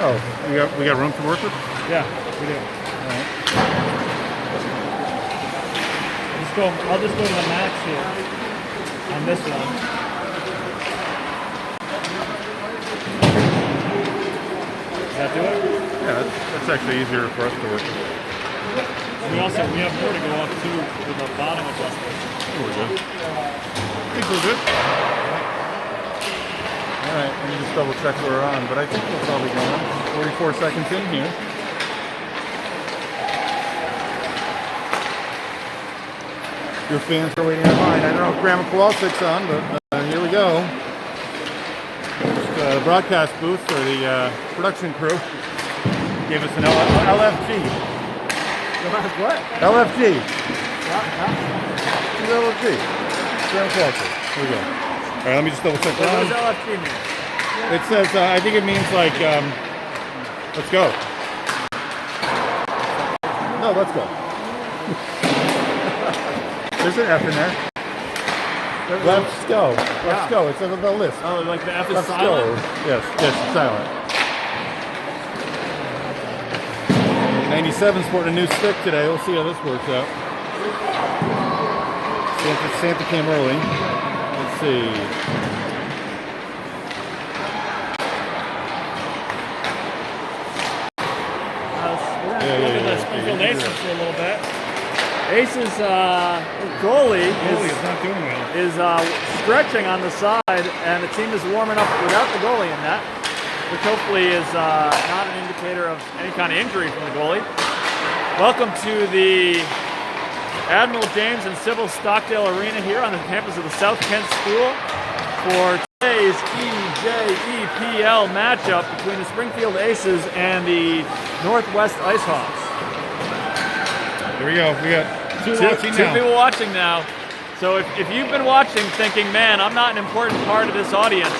Oh, we got room to work with? Yeah, we do. All right. I'll just go to the max here on this one. Does that do it? Yeah, that's actually easier for us to work with. We have more to go up too with the bottom adjustment. We're good. I think we're good. All right, let me just double check where we're on, but I think we'll probably go on. 44 seconds in here. Your fans are waiting in line. I don't know if Grandma Kowalsk's on, but here we go. The broadcast booth or the production crew gave us an LFG. What? LFG. Who's LFG? Grandma Kowalski. Here we go. All right, let me just double check that. What does LFG mean? It says, I think it means like, let's go. No, let's go. There's an F in there. Let's go. Let's go. It's on the list. Oh, like the F is Let's silent? go. Yes, it's silent. 97 sporting a new stick today. We'll see how this works out. Santa came early. Let's see. We're going to look at the Springfield Aces for a little bit. Aces goalie is stretching on the side, and the team is warming up without the goalie in net, which hopefully is not an indicator of any kind of injury from the goalie. Welcome to the Admiral James and Sybil Stockdale Arena here on the campus of the South Kent School for today's EJEPL matchup between the Springfield Aces and the Northwest Icehawks. Here we go. We got two people watching now. So if you've been watching thinking, man, I'm not an important part of this audience,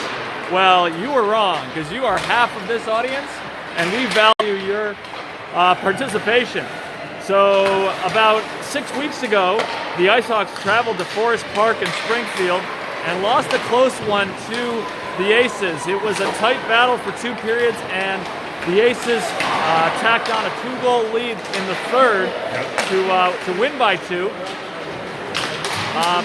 well, you were wrong, because you are half of this audience, and we value your participation. So about 6 weeks ago, the Icehawks traveled to Forest Park in Springfield and lost a close one to the Aces. It was a tight battle for 2 periods, and the Aces tacked on a 2-goal lead in the third to win by 2.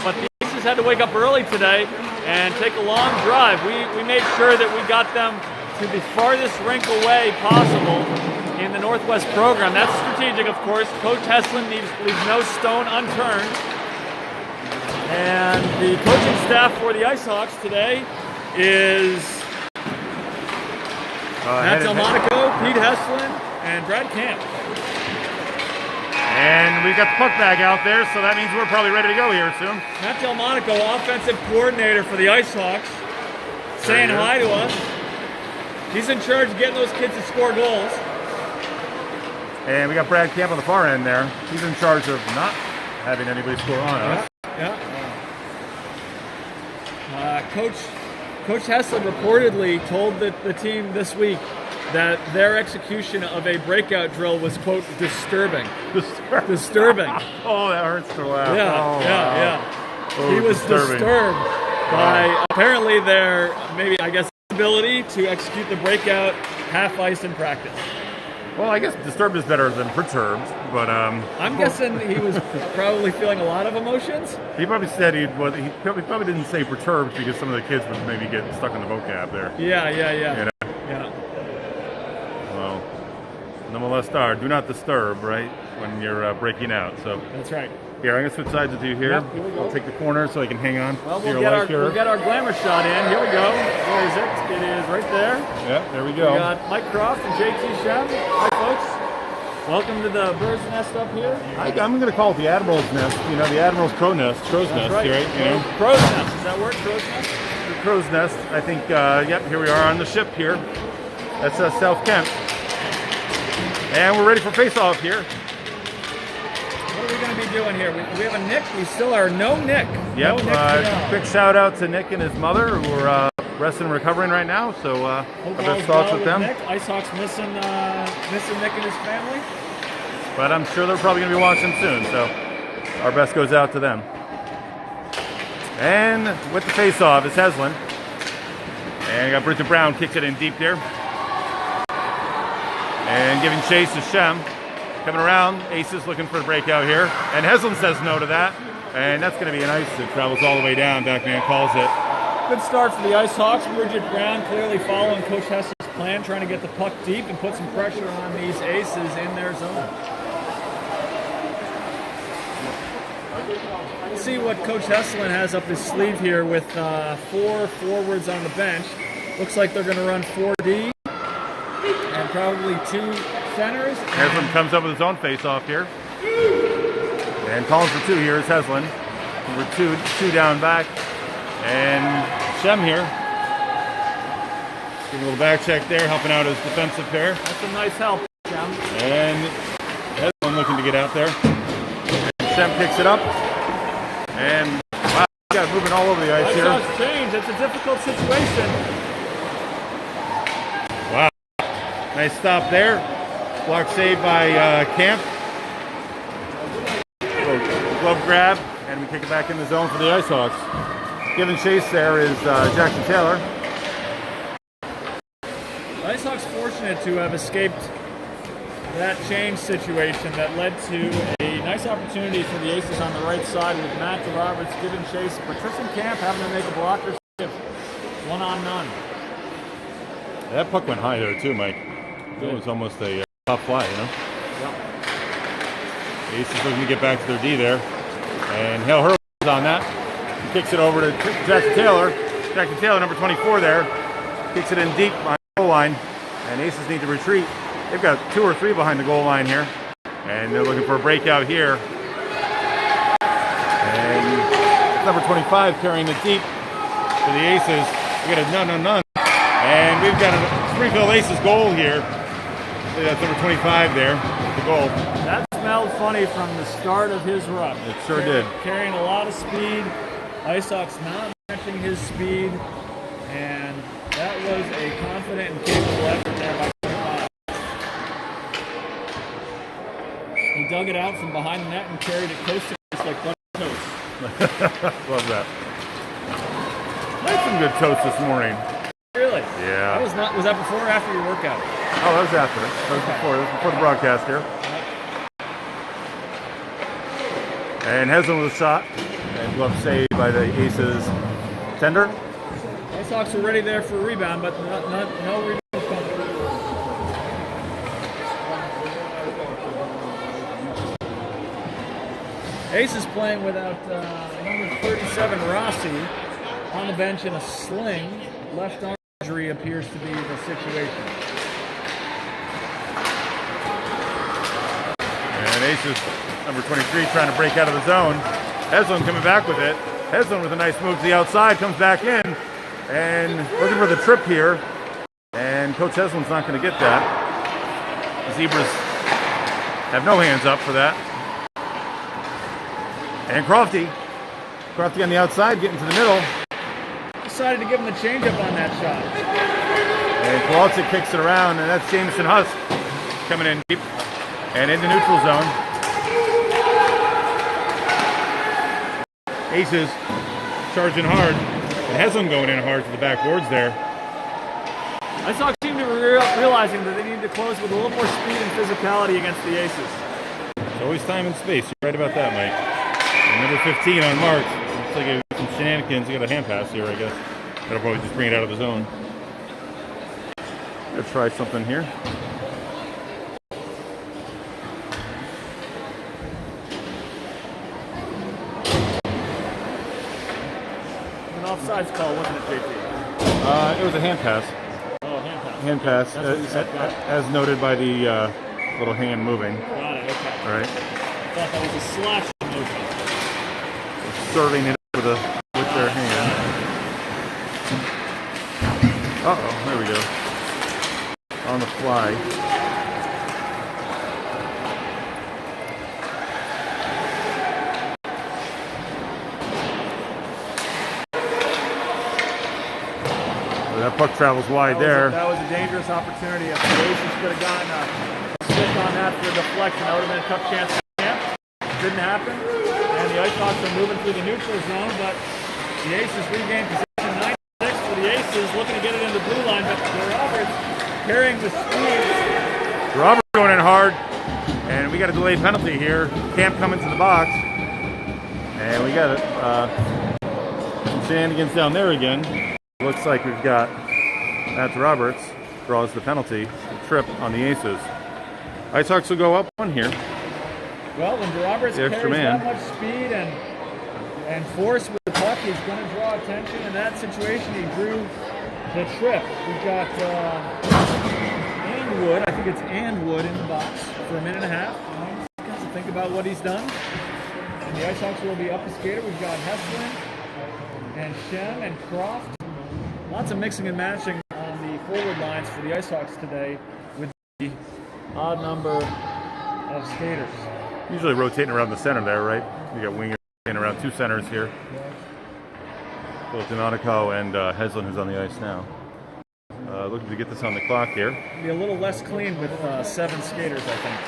But the Aces had to wake up early today and take a long drive. We made sure that we got them to the farthest rink away possible in the Northwest program. That's strategic, of course. Coach Heslin leaves no stone unturned. And the coaching staff for the Icehawks today is Matt Delmonico, Pete Heslin, and Brad Camp. And we got the puck bag out there, so that means we're probably ready to go here soon. Matt Delmonico, offensive coordinator for the Icehawks, saying hi to us. He's in charge of getting those kids to score goals. And we got Brad Camp on the far end there. He's in charge of not having anybody score on us. Yeah. Coach Heslin reportedly told the team this week that their execution of a breakout drill was, quote, disturbing. Disturbing. Oh, that hurts to laugh. Yeah. Oh, he was disturbed by apparently their ability to execute the breakout half ice in practice. Well, I guess disturbed is better than perturbed, but I'm guessing he was probably feeling a lot of emotions. He probably said he probably didn't say perturbed because some of the kids would maybe get stuck in the vocab there. Yeah. You know? Yeah. Well, no molestar, do not disturb, right? When you're breaking out. So that's right. Here, I'm gonna switch sides with you here. Yep, here we go. I'll take the corner so I can hang on. Well, we'll get our glamour shot in. Here we go. Where is it? It is right there. Yeah, there we go. We got Mike Croft and JT Shem. Hi, folks. Welcome to the bird's nest up here. I'm going to call it the Admiral's nest. You know, the Admiral's crow's nest, right. Right? You know, crow's nest. Is that word? Crow's nest. The crow's nest. I think. Yep. Here we are on the ship here. That's South Kent, and we're ready for face-off here. What are we going to be doing here? We have a Nick. We still are no Nick. Yep. No Nick quick shout out to Nick and his mother who are resting and recovering right now. So our best thoughts with them. Nick. Icehawks missing Nick and his family. But I'm sure they're probably going to be watching soon. So our best goes out to them. And with the face-off is Heslin. And got Bridget Brown kicks it in deep there. And giving chase to Shem. Coming around, Aces looking for the breakout here. And Heslin says no to that. And that's going to be an ice that travels all the way down. Backman calls it. Good start for the Icehawks. Bridget Brown clearly following Coach Hess's plan, trying to get the puck deep and put some pressure on these Aces in their zone. Let's see what Coach Heslin has up his sleeve here with 4 forwards on the bench. Looks like they're going to run 4D and probably 2 centers. Heslin comes up with his own face-off here. And calling for 2 here is Heslin. Number 2 down back. And Shem here. Give a little back check there, helping out his defensive pair. That's a nice help, Shem. And Heslin looking to get out there. And Shem picks it up. And wow, he's got moving all over the ice here. Ice change. It's a difficult situation. Wow. Nice stop there. Block save by Camp. Glove grab, and we kick it back in the zone for the Icehawks. Giving chase there is Jackson Taylor. The Icehawks fortunate to have escaped that change situation that led to a nice opportunity for the Aces on the right side with Matt Roberts giving chase. Patrician Camp having to make a blocker save. 1-on-none. That puck went high there too, Mike. It was almost a top fly, you know? Yep. Aces looking to get back to their D there. And Hale Hurley is on that. He kicks it over to Jackson Taylor. Jackson Taylor, number 24 there. Kicks it in deep on the goal line. And Aces need to retreat. They've got 2 or 3 behind the goal line here. And they're looking for a breakout here. And number 25 carrying it deep for the Aces. We got a none. And we've got a Springfield Aces goal here. That's number 25 there, the goal. That smelled funny from the start of his rush. It sure did. Carrying a lot of speed. Icehawks not matching his speed. And that was a confident and capable effort there by 25. He dug it out from behind the net and carried it coast to coast like butter toast. Love that. I had some good toast this morning. Really? Yeah. Was that before or after your workout? Oh, that was after. That was before the broadcast here. And Heslin with a shot. And glove saved by the Aces tender. Icehawks were ready there for a rebound, but no rebound coming. Aces playing without number 37 Rossi on the bench in a sling. Left arm injury appears to be the situation. And Aces, number 23, trying to break out of the zone. Heslin coming back with it. Heslin with a nice move to the outside, comes back in. And looking for the trip here. And Coach Heslin's not going to get that. The Zebras have no hands up for that. And Crofty on the outside, getting to the middle. Decided to give him the changeup on that shot. And Kowalczyk kicks it around, and that's Jameson Husk coming in deep and in the neutral zone. Aces charging hard, and Heslin going in hard to the backboards there. Icehawks seem to be realizing that they need to close with a little more speed and physicality against the Aces. It's always time and space. You're right about that, Mike. And number 15 on Marks. Looks like some shenanigans. He got a hand pass here, I guess. That'll probably just bring it out of the zone. Let's try something here. An offsides call, wasn't it, JT? It was a hand pass. Oh, hand pass. Hand pass, as noted by the little hand moving. Got it, okay. All right. I thought that was a slash motion. Serving it with their hand. Uh-oh, there we go. On the fly. Well, that puck travels wide there. That was a dangerous opportunity. If the Aces could have gotten a assist on that for a deflection, that would have been a tough chance for Camp. Didn't happen. And the Icehawks are moving through the neutral zone, but the Aces regain position 9-6 for the Aces, looking to get it in the blue line, but Roberts carrying the speed Roberts going in hard, and we got a delayed penalty here. Camp coming to the box, and we got some shenanigans down there again. Looks like we've got Matt Roberts draws the penalty, the trip on the Aces. Icehawks will go up one here. Well, when Roberts carries that much speed and force with the puck, he's going to draw attention. In that situation, he drew the trip. We've got Wood, I think it's Wood in the box for a minute and a half. He has to think about what he's done. And the Icehawks will be up a skater. We've got Heslin and Shem and Croft. Lots of mixing and matching on the forward lines for the Icehawks today with the odd number of skaters. Usually rotating around the center there, right? We got wingers rotating around two centers here. Both Donatico and Heslin, who's on the ice now. Looking to get this on the clock here. Be a little less clean with 7 skaters, I think.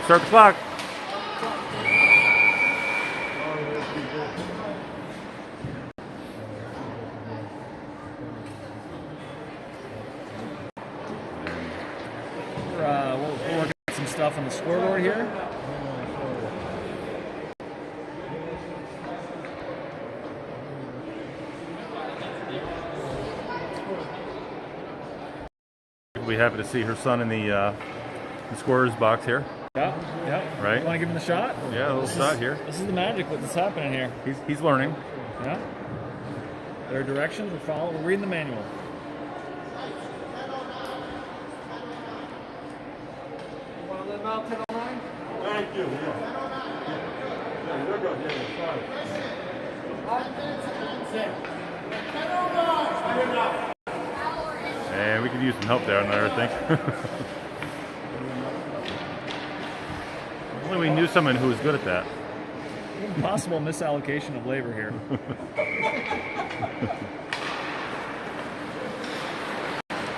Start the clock. We're working on some stuff on the scoreboard here. We'll be happy to see her son in the scorer's box here. Yeah. Right? You want to give him the shot? Yeah, a little shot here. This is the magic that's happening here. He's learning. Yeah. There are directions. We're reading the manual. You want to let him out 10:09? Thank you. And we could use some help there on there, I think. Only we knew someone who was good at that. Possible misallocation of labor here.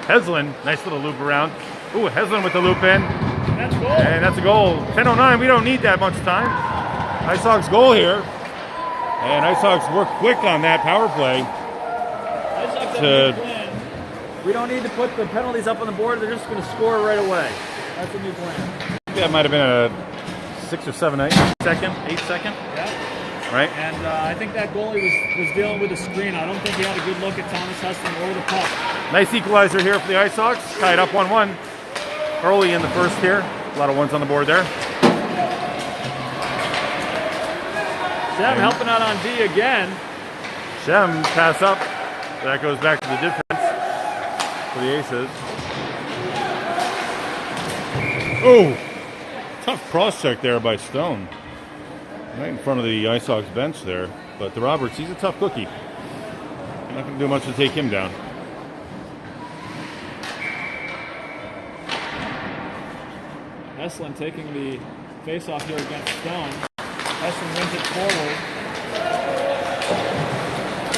Heslin, nice little loop around. Ooh, Heslin with the loop in. That's a goal. And that's a goal. 10:09, we don't need that much time. Icehawks goal here. And Icehawks work quick on that power play. We don't need to put the penalties up on the board. They're just going to score right away. That's a new plan. That might have been a 6 or 7, 8 second. Yeah. Right? And I think that goalie was dealing with a screen. I don't think he had a good look at Thomas Heslin or the puck. Nice equalizer here for the Icehawks. Tied up 1-1 early in the first here. A lot of ones on the board there. Shem helping out on D again. Shem pass up. That goes back to the defense for the Aces. Oh, tough cross check there by Stone. Right in front of the Icehawks bench there. But the Roberts, he's a tough cookie. Not going to do much to take him down. Heslin taking the face-off here against Stone. Heslin wins it forward.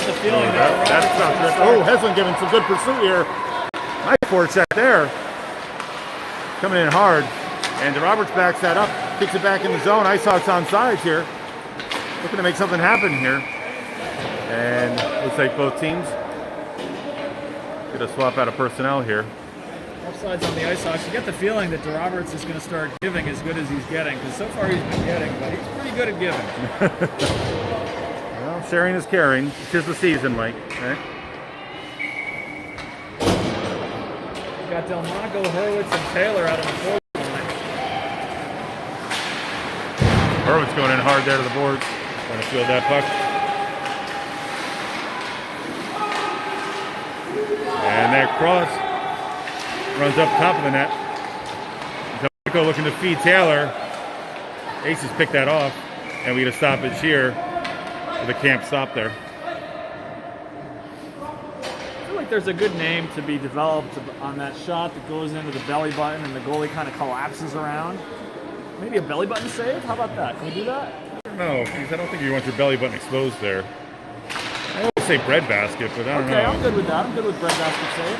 The feeling that's not good. Oh, Heslin giving some good pursuit here. Nice forecheck there. Coming in hard. And the Roberts backs that up. Kicks it back in the zone. Icehawks on sides here. Looking to make something happen here. And looks like both teams get a swap out of personnel here. Offsides on the Icehawks. You get the feeling that DeRoberts is going to start giving as good as he's getting, because so far he's been getting, but he's pretty good at giving. Well, sharing is caring. Tis the season, Mike. Right? We've got Delmonico, Hurwitz, and Taylor out on the forward line. Hurwitz going in hard there to the boards. Trying to field that puck. And that cross runs up top of the net. Delmonico looking to feed Taylor. Aces pick that off. And we get a stoppage here. The camp stop there. I feel like there's a good name to be developed on that shot that goes into the belly button and the goalie kind of collapses around. Maybe a belly button save? How about that? Can we do that? I don't know, because I don't think you want your belly button exposed there. I always say breadbasket, but I don't know. Okay, I'm good with that. I'm good with breadbasket save.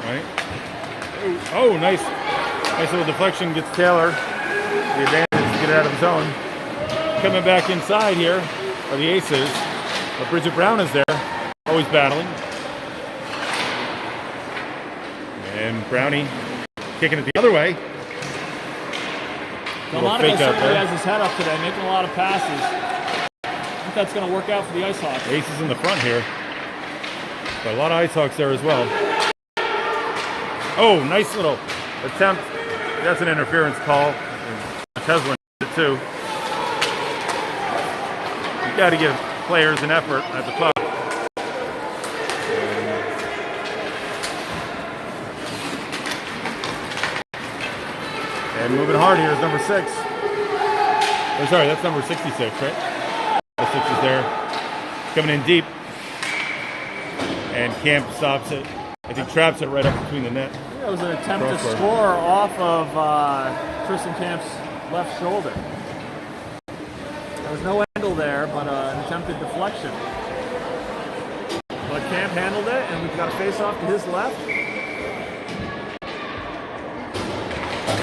Right? Oh, nice. Nice little deflection gets Taylor the advantage to get it out of his own. Coming back inside here are the Aces. But Bridget Brown is there, always battling. And Brownie kicking it the other way. Delmonico certainly has his head up today, making a lot of passes. I think that's going to work out for the Icehawks. Ace is in the front here. But a lot of Icehawks there as well. Oh, nice little attempt. That's an interference call. Heslin did it too. You got to give players an effort at the puck. And moving hard here is number 6. Oh, sorry, that's number 66, right? The 6 is there. Coming in deep. And Camp stops it. I think traps it right up between the net. It was an attempt to score off of Tristan Camp's left shoulder. There was no handle there, but an attempted deflection. But Camp handled it, and we've got a face-off to his left.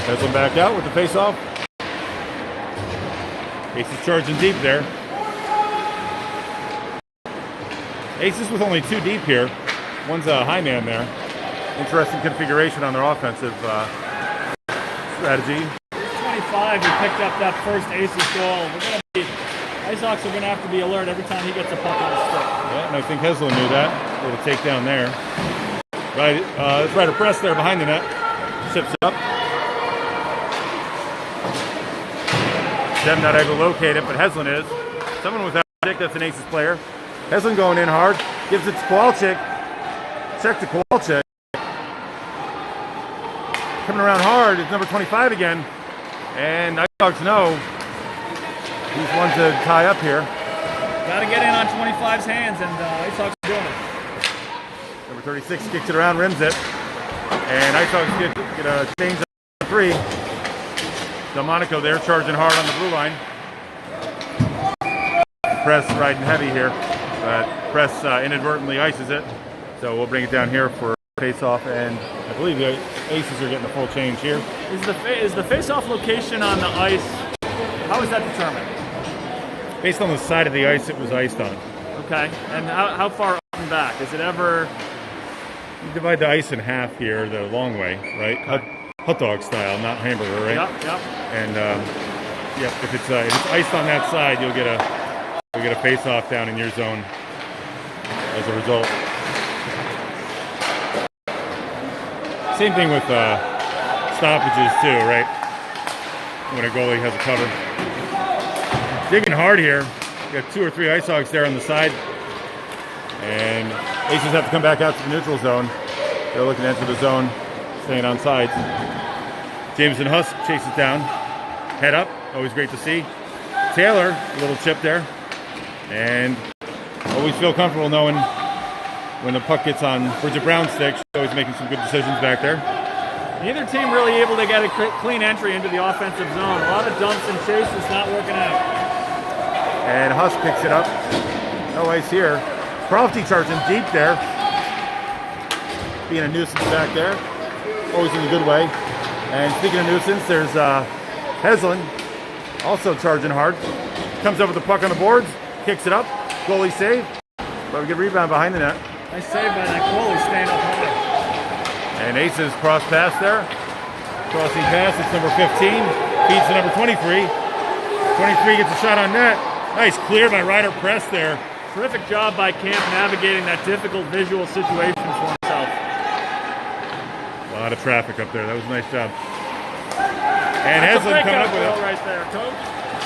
Heslin back out with the face-off. Ace is charging deep there. Ace is with only 2 deep here. One's a high man there. Interesting configuration on their offensive strategy. 25, he picked up that first Ace's goal. Icehawks are going to have to be alert every time he gets a puck on his stick. Yeah, and I think Heslin knew that. A little takedown there. Right, that's right, a press there behind the net. Ships up. Dem not able to locate it, but Heslin is. Someone without a stick, that's an Aces player. Heslin going in hard, gives it to Kowalczyk. Check to Kowalczyk. Coming around hard is number 25 again. And Icehawks know he's one to tie up here. Got to get in on 25's hands, and Icehawks are doing it. Number 36 kicks it around, rims it. And Icehawks get a change on 3. Delmonico there charging hard on the blue line. Press riding heavy here. But Press inadvertently ices it. So we'll bring it down here for face-off, and I believe the Aces are getting the full change here. Is the face-off location on the ice, how is that determined? Based on the side of the ice it was iced on. Okay, and how far up and back? Is it ever... You divide the ice in half here the long way, right? Hot dog style, not hamburger, right? Yep. And if it's iced on that side, you'll get a face-off down in your zone as a result. Same thing with stoppages too, right? When a goalie has a cover. Digging hard here. You got 2 or 3 Icehawks there on the side. And Aces have to come back out to the neutral zone. They're looking to enter the zone, staying on sides. Jameson Husk chases down. Head up, always great to see. Taylor, a little chip there. And always feel comfortable knowing when the puck gets on Bridget Brown's stick. She's always making some good decisions back there. Neither team really able to get a clean entry into the offensive zone. A lot of dumps and chases not working out. And Husk picks it up. No ice here. Crofty charging deep there. Being a nuisance back there. Always in a good way. And speaking of nuisance, there's Heslin also charging hard. Comes up with the puck on the boards. Kicks it up. Goalie save. But we get a rebound behind the net. Nice save by that goalie staying up high. And Aces cross pass there. Crossing pass, it's number 15. Feeds to number 23. 23 gets a shot on net. Nice clear by Ryder Press there. Terrific job by Camp navigating that difficult visual situation for himself. A lot of traffic up there. That was a nice job. And Heslin coming up with it. Right there, Coach.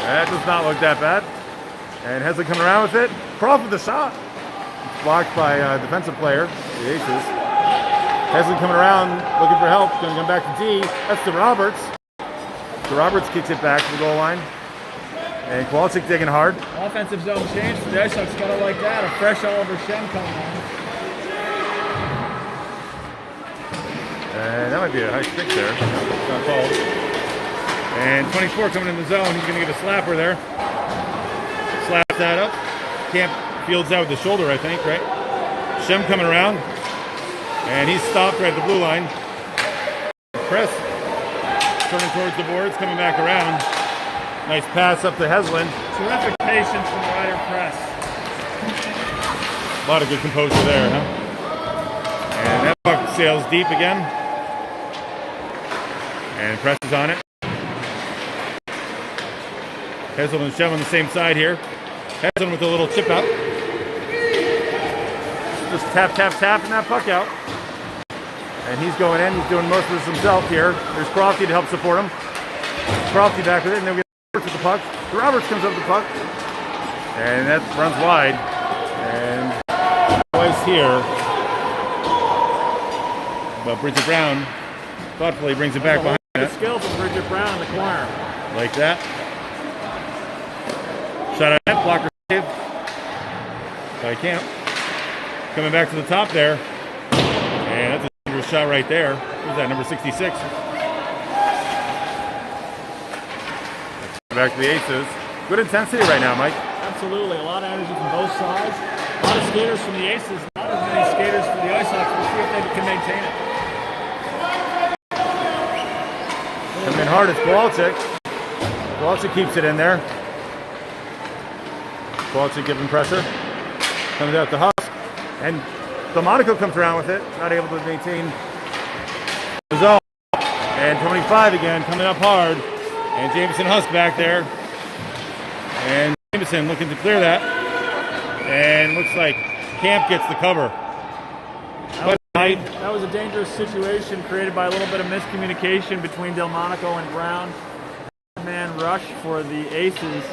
That does not look that bad. And Heslin coming around with it. Crawford the shot. It's blocked by a defensive player, the Aces. Heslin coming around, looking for help. Going to come back to D. That's to Roberts. So Roberts kicks it back to the goal line. And Kowalczyk digging hard. Offensive zone change for the Icehawks. Got it like that. A fresh Oliver Shem coming on. And that might be a high stick there. It's not called. And 24 coming in the zone. He's going to get a slapper there. Slaps that up. Camp fields that with the shoulder, I think, right? Shem coming around. And he's stopped right at the blue line. Press turning towards the boards, coming back around. Nice pass up to Heslin. Terrific patience from Ryder Press. A lot of good composure there, huh? And that puck sails deep again. and presses on it. Heslin and Shem on the same side here. Heslin with a little chip out. Just tapping that puck out. And he's going in. He's doing most of this himself here. There's Crofty to help support him. Crofty back with it, and then we get Roberts with the puck. Roberts comes up with the puck. And that runs wide. And twice here. But Bridget Brown thoughtfully brings it back behind it. Skill from Bridget Brown in the corner. Like that. Shot at net, blocker save by Camp. Coming back to the top there. And that's a dangerous shot right there. Who's that, number 66? Back to the Aces. Good intensity right now, Mike. Absolutely. A lot of energy from both sides. A lot of skaters from the Aces. Not as many skaters for the Icehawks. We'll see if they can maintain it. Coming in hard is Kowalczyk. Kowalczyk keeps it in there. Kowalczyk giving pressure. Comes out to Husk. And Delmonico comes around with it. Not able to maintain the zone. And 25 again, coming up hard. And Jameson Husk back there. And Jameson looking to clear that. And looks like Camp gets the cover. That was a dangerous situation created by a little bit of miscommunication between Delmonico and Brown. Man rush for the Aces,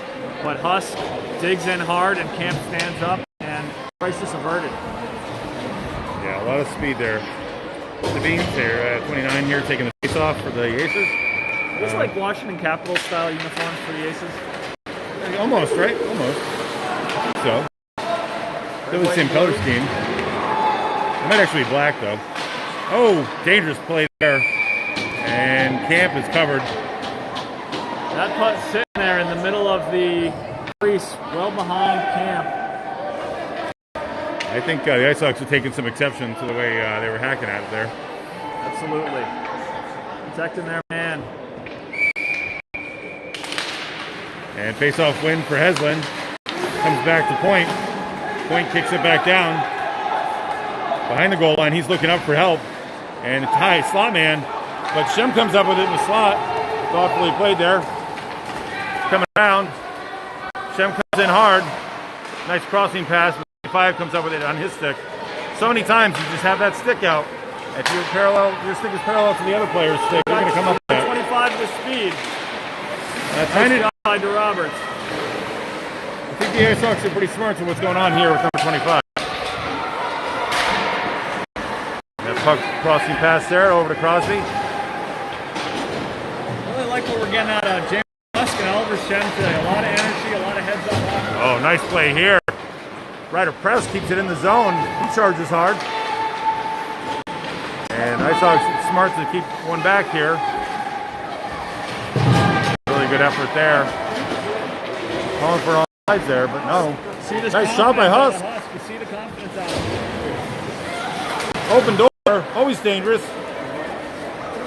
but Husk digs in hard and Camp stands up and crisis averted. Yeah, a lot of speed there. The Beans there, 29 here, taking the face off for the Aces. It's like Washington Capitals style uniforms for the Aces. Almost, right? Almost. So. Still the same color scheme. It might actually be black, though. Oh, dangerous play there. And Camp is covered. That putt's sitting there in the middle of the crease, well behind Camp. I think the Icehawks are taking some exception to the way they were hacking at it there. Absolutely. Protecting their man. And face-off win for Heslin. Comes back to Point. Point kicks it back down. Behind the goal line, he's looking up for help. And it's high, slot man. But Shem comes up with it in the slot. Thoughtfully played there. Coming around. Shem comes in hard. Nice crossing pass. 5 comes up with it on his stick. So many times you just have that stick out. If you're parallel, your stick is parallel to the other player's stick, you're going to come up with that. 25 to speed. Nice shot to Roberts. I think the Icehawks are pretty smart to what's going on here with number 25. That puck crossing pass there over to Crosby. I really like what we're getting out of James Husk and Oliver Shem today. A lot of energy, a lot of heads up hockey. Oh, nice play here. Ryder Press keeps it in the zone. He charges hard. And Icehawks smart to keep one back here. Really good effort there. Calling for all sides there, but no. Nice shot by Husk. You see the confidence out of him. Open door. Always dangerous.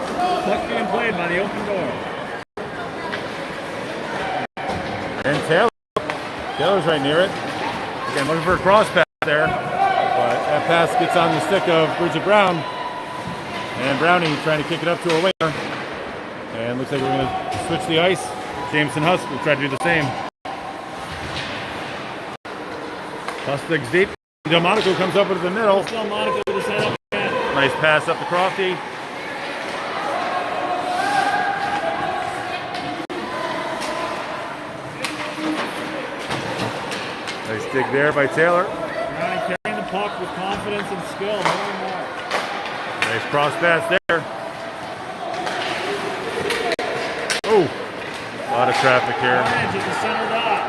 Puck being played by the open door. And Taylor's right near it. Again, looking for a cross pass there. But that pass gets on the stick of Bridget Brown. And Brownie trying to kick it up to a winger. And looks like we're going to switch the ice. Jameson Husk will try to do the same. Husk digs deep. Delmonico comes up into the middle. Delmonico with his head up again. Nice pass up to Crofty. Nice dig there by Taylor. Brownie carrying the puck with confidence and skill. More and more. Nice cross pass there. Oh, a lot of traffic here. Orange at the center dot.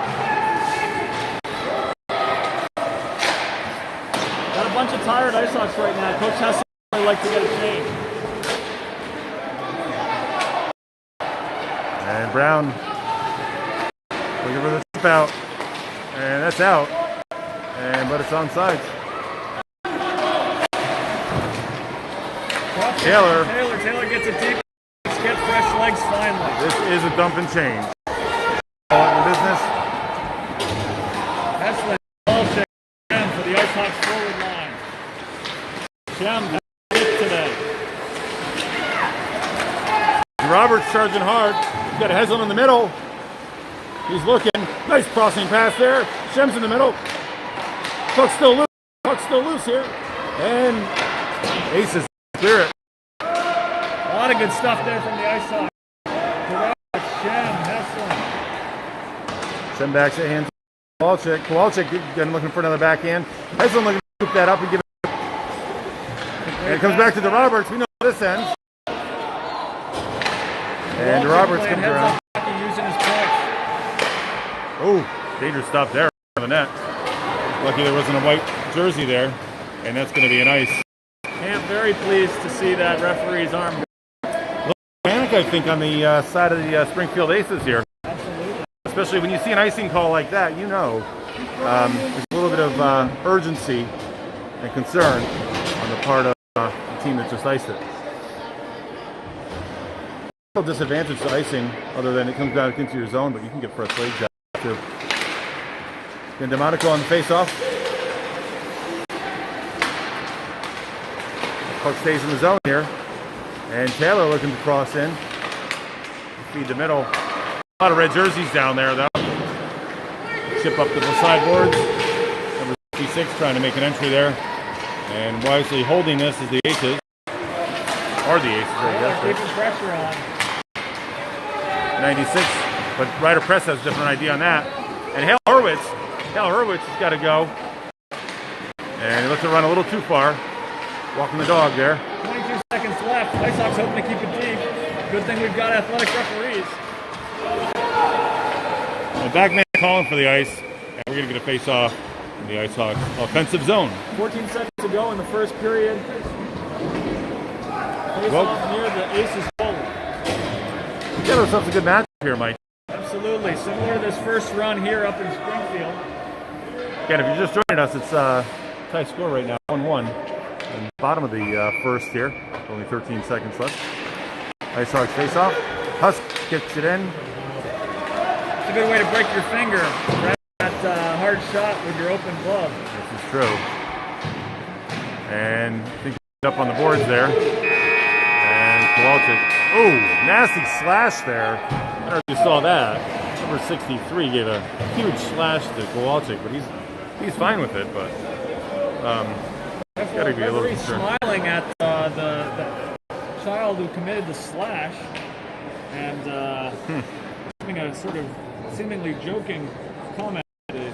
Got a bunch of tired Icehawks right now. Coach has to really like to get a change. And Brown looking for the chip out. And that's out. But it's on sides. Taylor gets it deep. Gets fresh legs finally. This is a dump and change. All in the business. That's the ball check for the Icehawks forward line. Shem has it today. Robert Icehawks charging hard. He's got a Heslin in the middle. He's looking. Nice crossing pass there. Shem's in the middle. Puck's still loose. Puck's still loose here. And Aces clear it. A lot of good stuff there from the Icehawks. Shem, Heslin. Shem backs it hands. Kowalczyk. Kowalczyk again looking for another backhand. Heslin looking to scoop that up and give it. And it comes back to the Roberts. We know how this ends. And Roberts comes around. Using his points. Oh, dangerous stop there on the net. Lucky there wasn't a white jersey there. And that's going to be an ice. Camp very pleased to see that referee's arm. Panic, I think, on the side of the Springfield Aces here. Absolutely. Especially when you see an icing call like that, you know there's a little bit of urgency and concern on the part of the team that just iced it. No disadvantage to icing other than it comes back into your zone, but you can get fresh legs out too. And DeMonico on the face-off. Puck stays in the zone here. And Taylor looking to cross in. Feed the middle. A lot of red jerseys down there, though. Chip up to the sideboards. Number 66 trying to make an entry there. And wisely holding this is the Aces. Or the Aces, I guess. Keeping pressure on. 96. But Ryder Press has a different idea on that. And Hale Hurwitz has got to go. And he looks to run a little too far. Walking the dog there. 22 seconds left. Icehawks hoping to keep it deep. Good thing we've got athletic referees. And backman calling for the ice. And we're going to get a face-off in the Icehawks offensive zone. 14 seconds to go in the first period. Face-off near the Aces goal. We got ourselves a good match here, Mike. Absolutely. Similar to this first run here up in Springfield. Again, if you're just joining us, it's tie score right now, 1-1. And bottom of the first here. Only 13 seconds left. Icehawks face off. Husk kicks it in. It's a good way to break your finger. That hard shot with your open glove. This is true. And I think up on the boards there. And Kowalczyk. Oh, nasty slash there. I don't know if you saw that. Number 63 gave a huge slash to Kowalczyk, but he's fine with it. But got to be a little concerned. Smiling at the child who committed the slash, and having a sort of seemingly joking comment to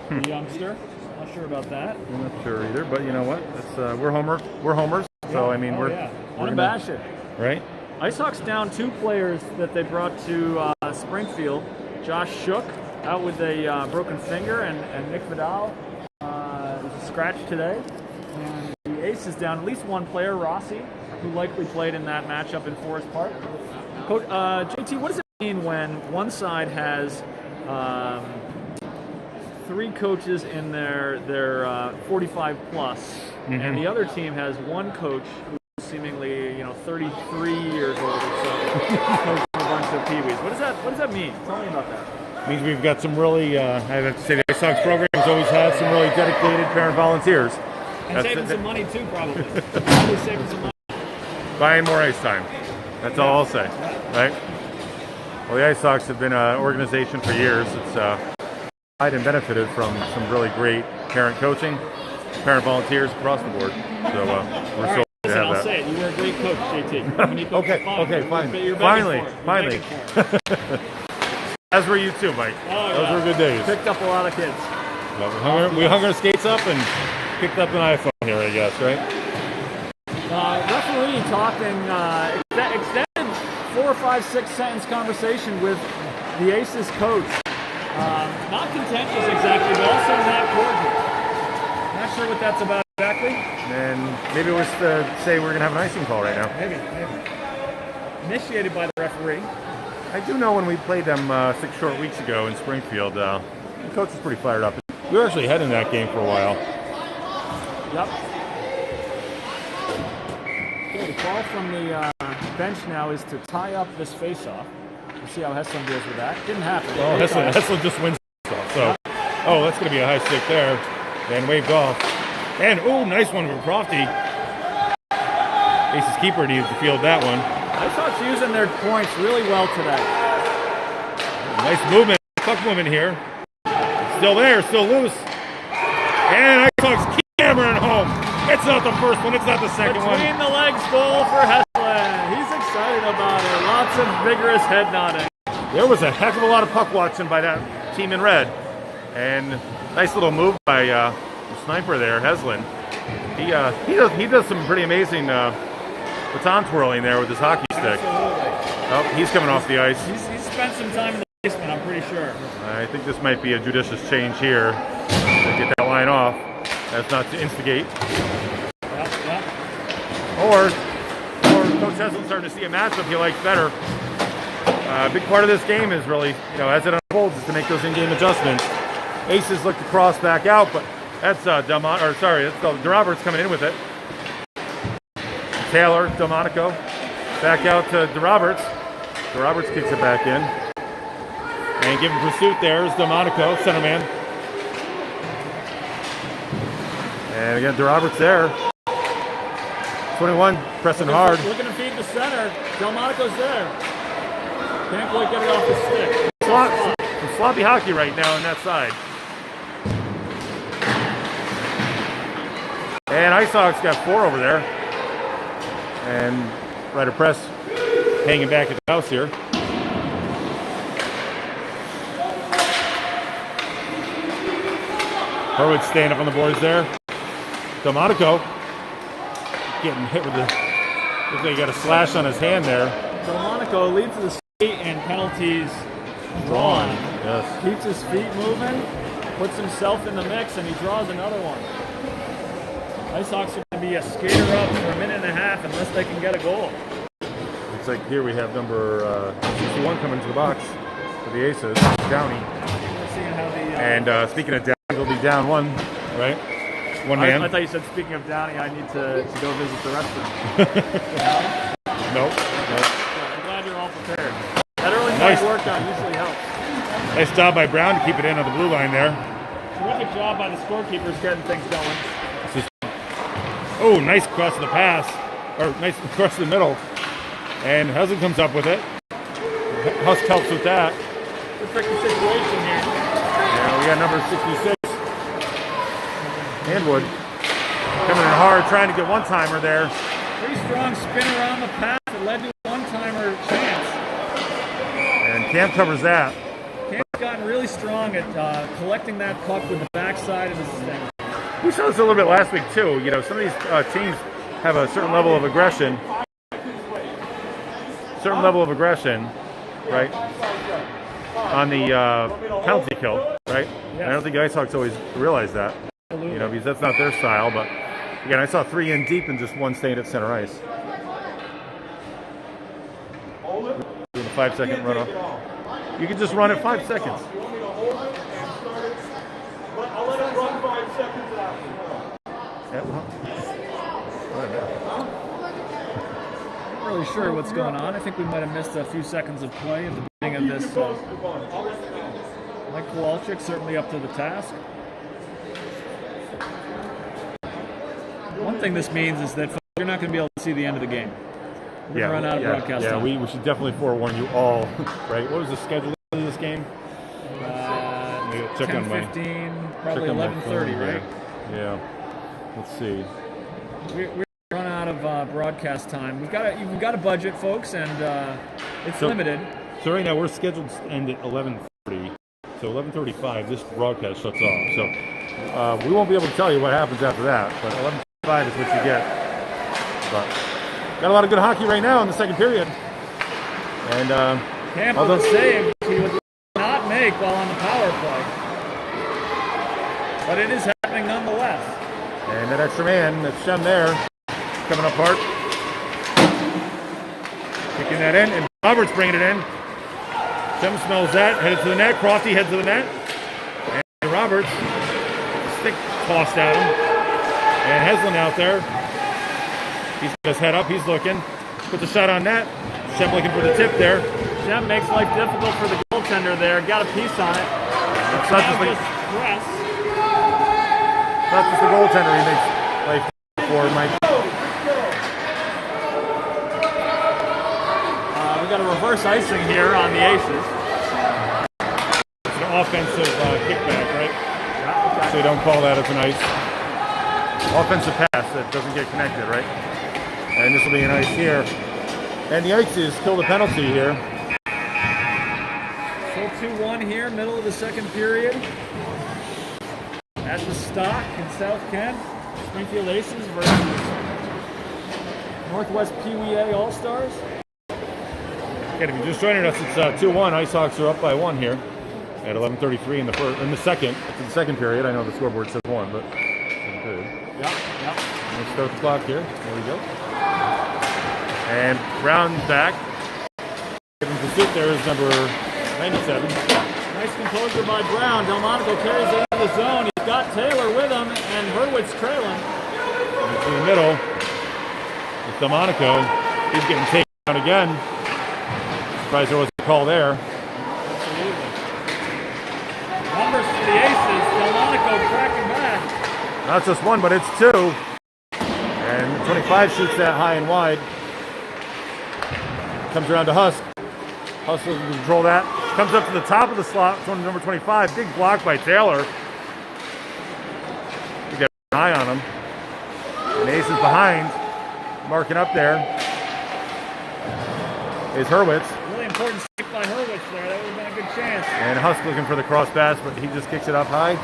the youngster. Not sure about that. I'm not sure either, but you know what? It's, we're homers. So I mean, we're unabashed. Right? Icehawks down 2 players that they brought to Springfield. Josh Shook out with a broken finger, and Nick Vidal was a scratch today. And the Aces down at least 1 player, Rossi, who likely played in that matchup in Forest Park. Coach, JT, what does it mean when one side has 3 coaches in their 45 plus, and the other team has 1 coach who's seemingly 33 years old or so, coaching a bunch of peewees? What does that mean? Tell me about that. It means we've got some really, I have to say, the Icehawks program has always had some really dedicated parent volunteers. And saving some money too, probably. Probably saving some money. Buying more ice time. That's all I'll say, right? Well, the Icehawks have been an organization for years. It's and benefited from some really great parent coaching, parent volunteers across the board. So we're so happy to have I'll that. say it. You were a great coach, JT. When you coached Okay, fine. You're Finally. As were you too, Mike. Those were good days. Picked up a lot of kids. Well, we hung our skates up and picked up an iPhone here, I guess, right? Referee talking, extended 4 or 5, 6 sentence conversation with the Aces coach. Not contentious exactly, but also not cordial. Not sure what that's about exactly. And maybe it was to say we're going to have an icing call right now. Maybe. Initiated by the referee. I do know when we played them 6 short weeks ago in Springfield, the coach was pretty fired up. We were actually ahead in that game for a while. Yep. Okay, the call from the bench now is to tie up this face-off. We'll see how Heslin deals with that. Didn't happen. Oh, Heslin just wins off. So, that's going to be a high stick there. And waved off. And, nice one from Crofty. Ace's keeper needed to field that one. Icehawks using their points really well today. Nice movement, puck movement here. Still there, still loose. And Icehawks keep hammering home. It's not the first one, it's not the second one. Between the legs goal for Heslin. He's excited about it. Lots of vigorous head nodding. There was a heck of a lot of puck watching by that team in red. And nice little move by the sniper there, Heslin. He does some pretty amazing baton twirling there with his hockey stick. Absolutely. Oh, he's coming off the ice. He's spent some time in the basement, I'm pretty sure. I think this might be a judicious change here to get that line off. That's not to instigate. Yep. Or Coach Heslin's starting to see a matchup he likes better. A big part of this game is really, as it unfolds, is to make those in-game adjustments. Aces look to cross back out, but that's DeRoberts coming in with it. Taylor, Delmonico, back out to DeRoberts. DeRoberts kicks it back in. And giving pursuit there is Delmonico, centerman. And again, DeRoberts there. 21, pressing hard. Looking to feed the center. Delmonico's there. Can't quite get it off the stick. Some sloppy hockey right now on that side. And Icehawks got 4 over there. And Ryder Press hanging back at the house here. Hurwitz staying up on the boards there. Delmonico getting hit with the... Looks like he got a slash on his hand there. Delmonico leads the skate and penalties drawn. Yes. Keeps his feet moving, puts himself in the mix, and he draws another one. Icehawks are going to be a skater up for a minute and a half unless they can get a goal. Looks like here we have number 61 coming to the box for the Aces, Downey. And speaking of Downey, he'll be down 1, right? One man. I thought you said, speaking of Downey, I need to go visit the restroom. Nope. I'm glad you're all prepared. That early nice workout usually helps. Nice job by Brown to keep it in on the blue line there. Terrific job by the scorekeepers getting things going. Oh, nice cross of the pass. Or nice cross to the middle. And Heslin comes up with it. Husk helps with that. Good tricky situation here. Yeah, we got number 66. Handwood coming in hard, trying to get one-timer there. Pretty strong spin around the pass that led to a one-timer chance. And Camp covers that. Camp's gotten really strong at collecting that puck with the backside of his stick. We saw this a little bit last week too. Some of these teams have a certain level of aggression. Right? On the penalty kill, right? Yes. I don't think the Icehawks always realize that. Because that's not their style. But again, I saw 3 in deep and just 1 staying at center ice. Doing a 5-second runoff. You can just run it 5 seconds. I'll let it run 5 seconds after. I'm not really sure what's going on. I think we might have missed a few seconds of play at the beginning of this. Mike Kowalczyk certainly up to the task. One thing this means is that you're not going to be able to see the end of the game. We're going to run out of broadcast time. We should definitely forewarn you all. Right? What was the schedule of this game? 10:15, probably 11:30, right? Yeah. Let's see. We're run out of broadcast time. We've got a budget, folks, and it's limited. So right now we're scheduled to end at 11:30. So 11:35, this broadcast shuts off. So we won't be able to tell you what happens after that. But 11:35 is what you get. But got a lot of good hockey right now in the second period. And Camp with a save he would not make while on the power play. But it is happening nonetheless. And that extra man, that's Shem there, coming up hard. Kicking that in, and Roberts bringing it in. Shem smells that, headed to the net. Crofty heads to the net. And Roberts, stick tossed at him. And Heslin out there. He's got his head up, he's looking. Puts a shot on net. Shem looking for the tip there. Shem makes life difficult for the goaltender there. Got a piece on it. It's not just the goaltender he makes life for, Mike. we got a reverse icing here on the Aces. It's an offensive kickback, right? Yeah, okay. So you don't call that as an ice. Offensive pass that doesn't get connected, right? And this will be an ice here. And the Ices kill the penalty here. So 2-1 here, middle of the second period. At the Stock in South Kent. Springfield Aces versus Northwest PWA All-Stars. Okay, if you're just joining us, it's 2-1. Icehawks are up by 1 here at 11:33 in the second. It's in the second period. I know the scoreboard says 1, but second period. Yep. Let's start the clock here. There we go. And Brown's back. Given pursuit there is number 97. Nice composure by Brown. Delmonico carries it into the zone. He's got Taylor with him, and Hurwitz trailing. In the middle, it's Delmonico. He's getting taken down again. Surprised there wasn't a call there. Absolutely. Numbers for the Aces. Delmonico tracking back. Not just 1, but it's 2. And 25 shoots that high and wide. Comes around to Husk. Husk will control that. Comes up to the top of the slot. It's on number 25. Big block by Taylor. We got an eye on him. And Ace is behind. Marking up there is Hurwitz. Really important stick by Hurwitz there. That would have been a good chance. And Husk looking for the cross pass, but he just kicks it up high.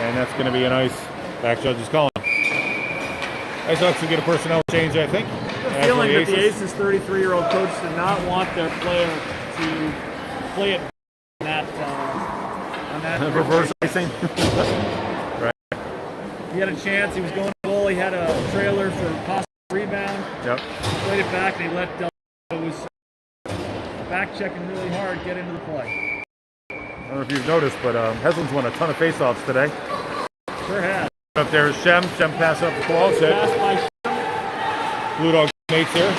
And that's going to be a nice back judge's calling. Icehawks will get a personnel change, I think. The feeling that the Aces 33-year-old coach did not want their player to play it on that reverse icing. Right. He had a chance. He was going to goal. He had a trailer for possible rebound. Yep. Played it back, and he let Delmonico, who was back checking really hard, get into the play. I don't know if you've noticed, but Heslin's won a ton of faceoffs today. Sure has. Up there is Shem. Shem pass up the ball. Pass by Shem. Blue Dog mates here.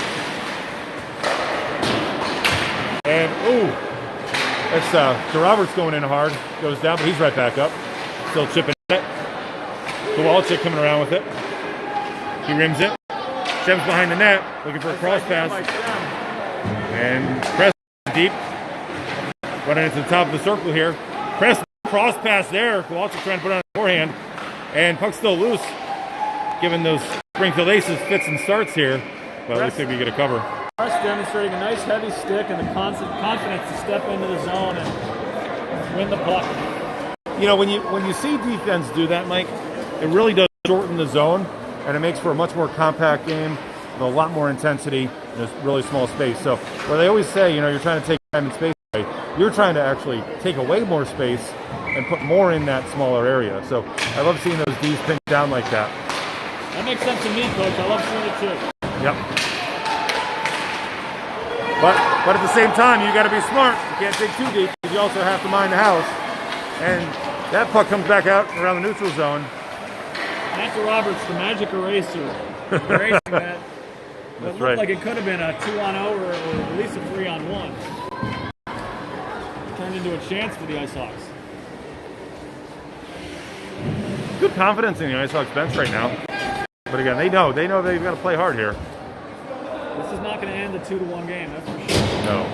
And, ooh. It's Roberts going in hard. Goes down, but he's right back up. Still chipping it. Kowalczyk coming around with it. He rims it. Shem's behind the net, looking for a cross pass. And Press deep. Running into the top of the circle here. Press cross pass there. Kowalczyk trying to put it on the forehand. And puck's still loose. Giving those Springfield Aces fits and starts here. But at least we get a cover. Press demonstrating a nice heavy stick and the confidence to step into the zone and win the puck. You know, when you see defense do that, Mike, it really does shorten the zone, and it makes for a much more compact game with a lot more intensity in a really small space. So, where they always say, you know, you're trying to take time and space away, you're trying to actually take away more space and put more in that smaller area. So, I love seeing those Ds pinned down like that. That makes sense to me, Coach. I love seeing it too. Yep. But at the same time, you got to be smart. You can't dig too deep because you also have to mind the house. And that puck comes back out around the neutral zone. Matthew Roberts, the magic eraser. Erasing that. It looked right. like it could have been a 2-on-0 or at least a 3-on-1. Turned into a chance for the Icehawks. Good confidence in the Icehawks bench right now. But again, they know they've got to play hard here. This is not going to end a 2-1 game, that's for sure. No.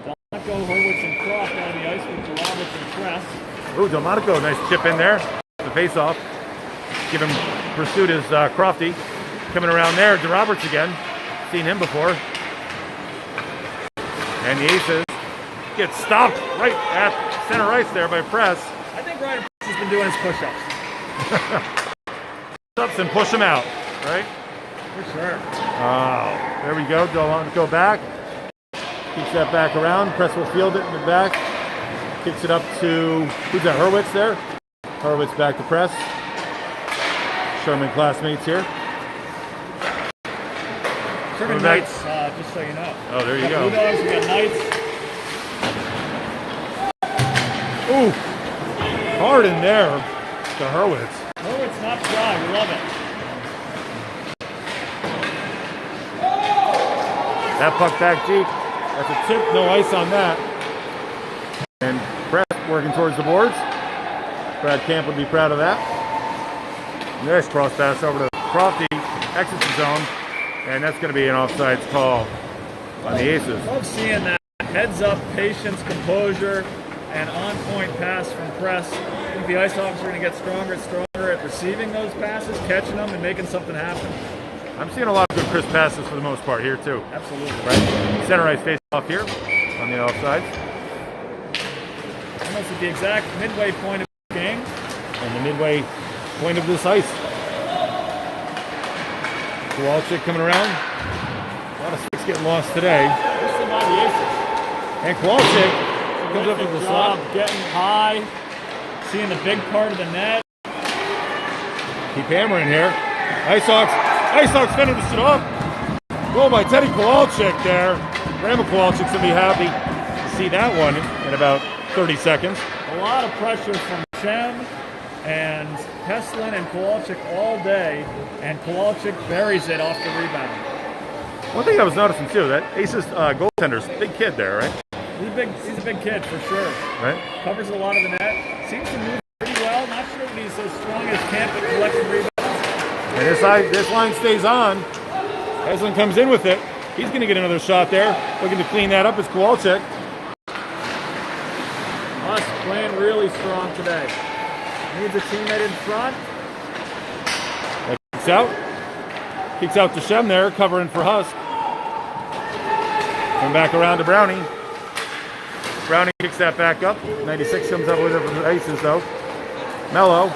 Delmonico, Hurwitz, and Croft out of the ice with Roberts and Press. Ooh, Delmonico, nice chip in there. The face-off. Give him pursuit is Crofty. Coming around there, DeRoberts again. Seen him before. And the Aces get stopped right at center ice there by Press. I think Ryder Press has been doing his push-ups. Push-ups and push him out, right? For sure. There we go. Delmonico back. Keeps that back around. Press will field it in the back. Kicks it up to, who's that, Hurwitz there? Hurwitz back to Press. Sherman classmates here. Sherman Knights, just so you know. Oh, there you go. Blue Dogs, we got Knights. Ooh, hard in there to Hurwitz. Hurwitz not dry, we love it. That puck back deep. That's a tip, no ice on that. And Press working towards the boards. Brad Camp would be proud of that. Nice cross pass over to Crofty, exits the zone, and that's going to be an offsides call. on the Aces. Love seeing that. Heads up, patience, composure, and on-point pass from press. I think the Icehawks are going to get stronger and stronger at receiving those passes, catching them, and making something happen. I'm seeing a lot of good crisp passes for the most part here too. Absolutely. Right? Center ice face off here on the offside. Almost at the exact midway point of the game. And the midway point of this ice. Kowalczyk coming around. A lot of sticks getting lost today. This is by the Aces. And Kowalczyk comes up with the slot. Getting high, seeing the big part of the net. Keep hammering here. Icehawks finished it off. Goal by Teddy Kowalczyk there. Grandma Kowalczyk's going to be happy to see that one in about 30 seconds. A lot of pressure from Shem and Heslin and Kowalczyk all day, and Kowalczyk buries it off the rebound. One thing I was noticing too, that Aces goaltender's big kid there, right? He's a big kid for sure. Right. Covers a lot of the net. Seems to move pretty well. Not sure if he's as strong as Camp at collecting rebounds. And this line stays on. Heslin comes in with it. He's going to get another shot there. Looking to clean that up is Kowalczyk. Us playing really strong today. Needs a teammate in front. That kicks out. Kicks out to Shem there, covering for Husk. Come back around to Brownie. Brownie kicks that back up. 96 comes up with it from the Aces though. Mello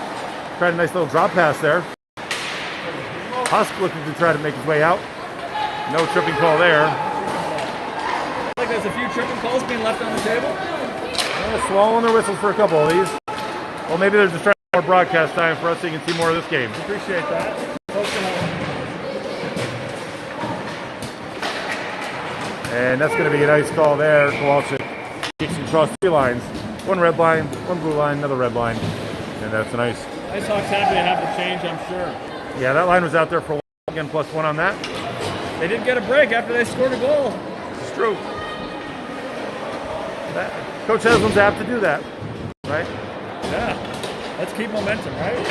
tried a nice little drop pass there. Husk looking to try to make his way out. No tripping call there. I think there's a few tripping calls being left on the table. Swallowing their whistles for a couple of these. Well, maybe they're just trying more broadcast time for us so you can see more of this game. Appreciate that. And that's going to be a nice call there. Kowalczyk kicks across 3 lines. One red line, one blue line, another red line. And that's a nice. Icehawks happy to have the change, I'm sure. Yeah, that line was out there for a while. Again, +1 on that. They did get a break after they scored a goal. It's true. Coach Haslam's apt to do that, right? Yeah. Let's keep momentum, right?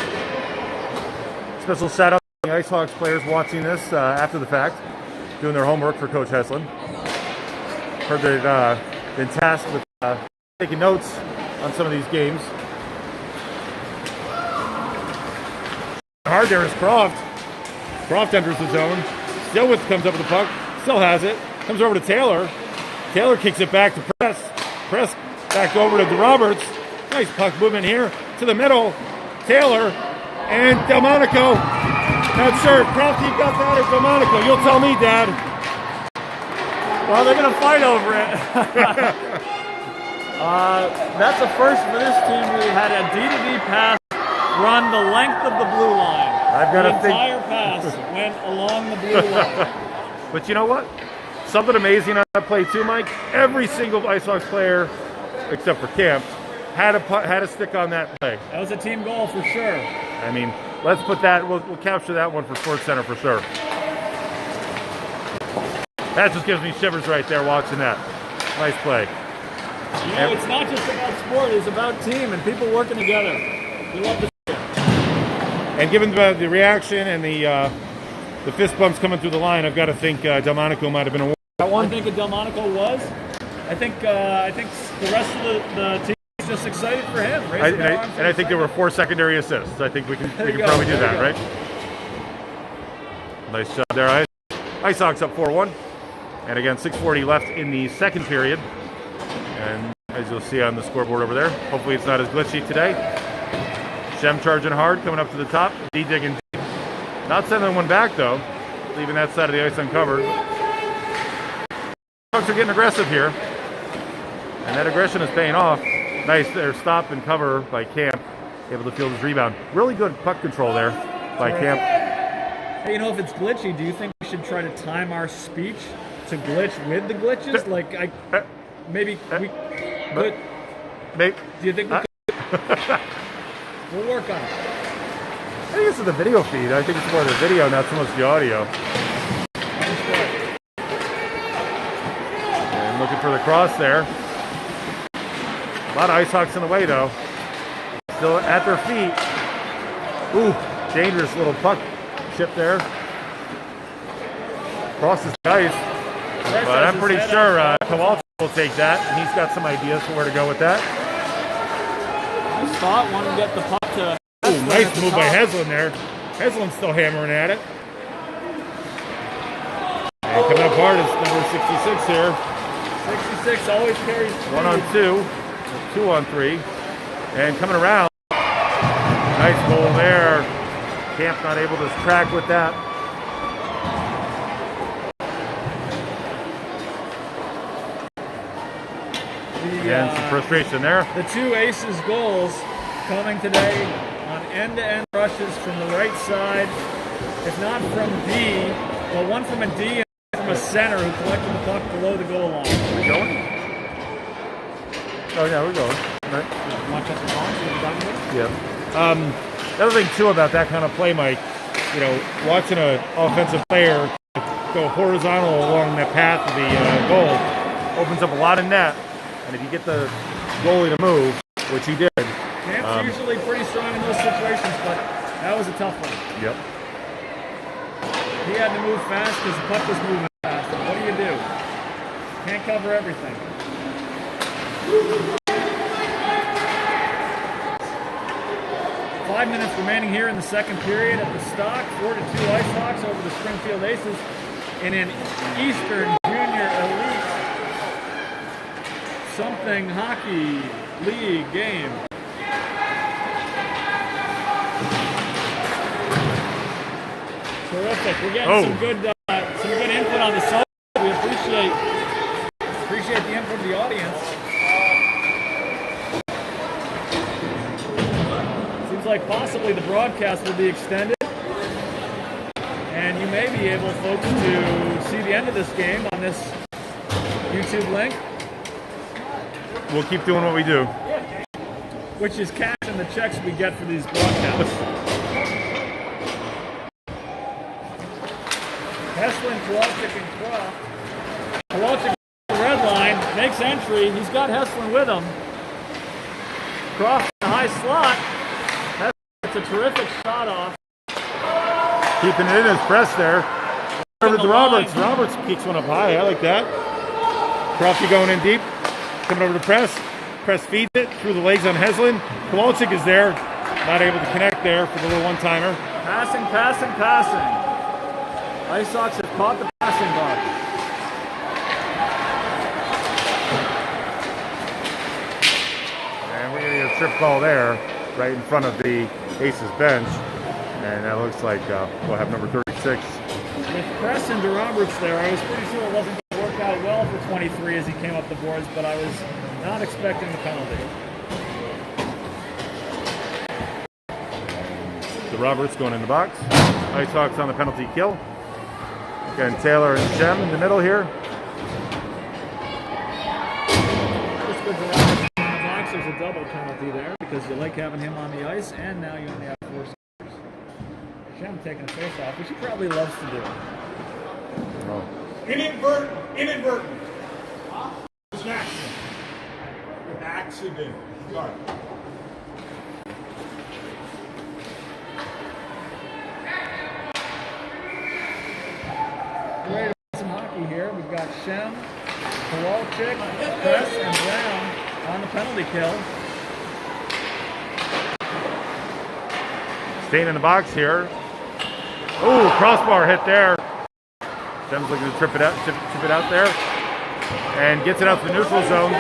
Special shout out to the Icehawks players watching this after the fact, doing their homework for Coach Heslin. Heard they've been tasked with taking notes on some of these games. Hard there is Croft. Croft enters the zone. Stillwitz comes up with the puck. Still has it. Comes over to Taylor. Taylor kicks it back to Press. Press back over to Roberts. Nice puck movement here to the middle. Taylor and Delmonico. Not sure if Krafke got that or Delmonico. You'll tell me, Dad. Well, they're going to fight over it. That's a first for this team. We had a D-to-D pass run the length of the blue line. The entire pass went along the blue line. But you know what? Something amazing on that play too, Mike. Every single Icehawks player, except for Camp, had a stick on that play. That was a team goal for sure. I mean, let's put that. We'll capture that one for Sports Center for sure. That just gives me shivers right there watching that. Nice play. You know, it's not just about sport; it's about team and people working together. We love to see it. And given the reaction and the fist bumps coming through the line, I've got to think Delmonico might have been awarded that one. I think Delmonico was. I think the rest of the team is just excited for him. I think there were 4 secondary assists. I think we can probably do that, right? Nice job there, Icehawks up 4-1. And again, 6:40 left in the second period. And as you'll see on the scoreboard over there, hopefully it's not as glitchy today. Shem charging hard, coming up to the top. D digging deep. Not sending one back, though. Leaving that side of the ice uncovered. Folks are getting aggressive here. And that aggression is paying off. Nice there, stop and cover by Camp. Able to field his rebound. Really good puck control there by Camp. Hey, you know, if it's glitchy, do you think we should try to time our speech to glitch with the glitches? Like, maybe we could. Maybe. Do you think we could? We'll work on it. I think this is the video feed. I think it's more the video, not so much the audio. And looking for the cross there. A lot of Icehawks in the way, though. Still at their feet. Ooh, dangerous little puck chip there. Crosses the ice. But I'm pretty sure Kowalski will take that, and he's got some ideas for where to go with that. Nice spot, wanted to get the puck to. Ooh, nice move by Heslin there. Heslin's still hammering at it. And coming up hard is number 66 here. 66 always carries 1 on 2, 2 on 3, and coming around. Nice goal there. Camp not able to track with that. And some frustration there. The two Aces goals coming today on end-to-end rushes from the right side. If not from D, well, one from a D and from a center who collected the puck below the goal line. Are we going? Oh yeah, we're going. Right. Want to check the lines? Are you done with it? Yeah. The other thing too about that kind of play, Mike, you know, watching an offensive player go horizontal along that path of the goal opens up a lot of net. And if you get the goalie to move, which he did. Camp's usually pretty strong in those situations, but that was a tough one. Yep. He had to move fast because the puck was moving fast. And what do? Can't cover everything. Five minutes remaining here in the second period at the Stock. 4-2 Icehawks over the Springfield Aces in an Eastern Junior Elite something hockey league game. Terrific. We're getting some good input on the song. We appreciate the input of the audience. Seems like possibly the broadcast will be extended, and you may be able, folks, to see the end of this game on this YouTube link. We'll keep doing what we do. Which is cashing the checks we get for these broadcasts. Heslin, Kowalczyk, and Croft. Kowalczyk the red line, makes entry. He's got Heslin with him. Croft in the high slot. Heslin gets a terrific shot off. Keeping it in his press there. Over to Roberts. Roberts kicks one up high. I like that. Crofty going in deep. Coming over to Press. Press feeds it through the legs on Heslin. Kowalczyk is there. Not able to connect there for the little one-timer. Passing. Icehawks have caught the passing bug. And we're going to get a trip call there right in front of the Aces bench. And that looks like we'll have number 36. With Press and Roberts there, I was pretty sure it wasn't going to work out well for 23 as he came up the boards, but I was not expecting the penalty. The Roberts going in the box. Icehawks on the penalty kill. Again, Taylor and Shem in the middle here. Just good for Roberts. There's a double penalty there because you like having him on the ice, and now you only have 4 scores. Shem taking a face off, which he probably loves to do. Oh. Inadvertent. Huh? It was an accident. An accident. Sorry. We're ready to play some hockey here. We've got Shem, Kowalczyk, Press, and Brown on the penalty kill. Staying in the box here. Oh, crossbar hit there. Shem's looking to chip it out there. And gets it out to the neutral zone.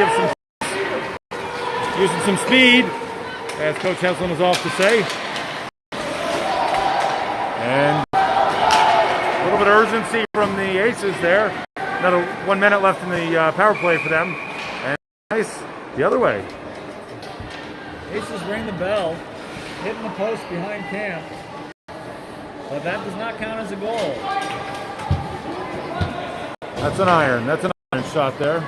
Using some speed, as Coach Heslin is off to say. And a little bit of urgency from the Aces there. Another 1 minute left in the power play for them. And nice the other way. Aces ring the bell, hitting the post behind Camp. But that does not count as a goal. That's an iron shot there.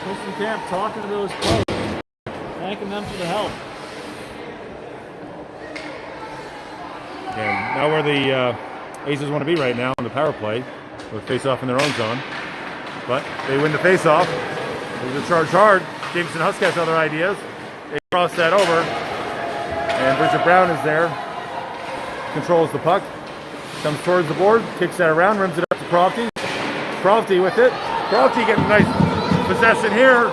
Christian Camp talking to those pros, thanking them for the help. And now where the Aces want to be right now in the power play, with face-off in their own zone. But they win the face-off. There's a charge hard. Jameson Husk has other ideas. They cross that over. And Bridget Brown is there. Controls the puck. Comes towards the board, kicks that around, rims it up to Crofty. Crofty with it. Crofty getting nice possession here.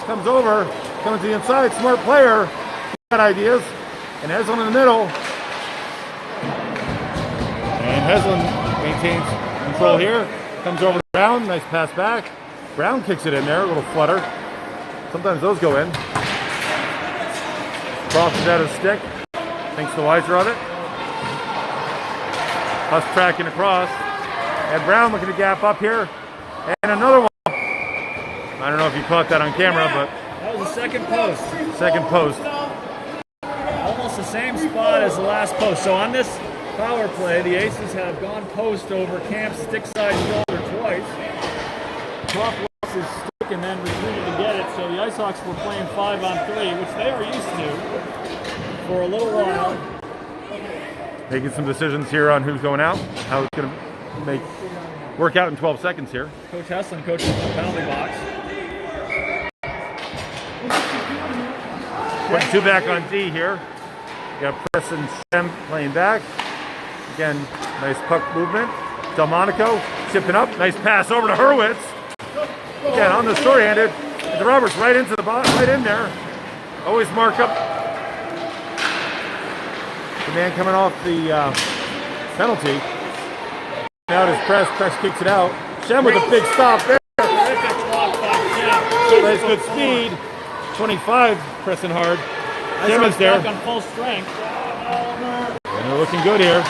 Comes over, coming to the inside. Smart player. He's got ideas. And Heslin in the middle. And Heslin maintains control here. Comes over to Brown. Nice pass back. Brown kicks it in there. A little flutter. Sometimes those go in. Crosses out his stick. Thinks the wiser of it. Huss tracking across. And Brown looking to gap up here. And another one. I don't know if you caught that on camera, but that was the second post. Second post. Almost the same spot as the last post. So on this power play, the Aces have gone post over Camp's stick side shoulder twice. Croft lost his stick and then retreated to get it. So the Icehawks were playing 5-on-3, which they are used to for a little while. Making some decisions here on who's going out, how it's going to work out in 12 seconds here. Coach Heslin coaching the penalty box. Putting two back on D here. You got Press and Shem playing back. Again, nice puck movement. Delmonico tipping up. Nice pass over to Hurwitz. Again, on the short-handed. The Roberts right into the box, right in there. Always mark up the man coming off the penalty. Now his Press kicks it out. Shem with a big stop there. Nice good speed. 25 pressing hard. Shem is there. On full strength. And they're looking good here.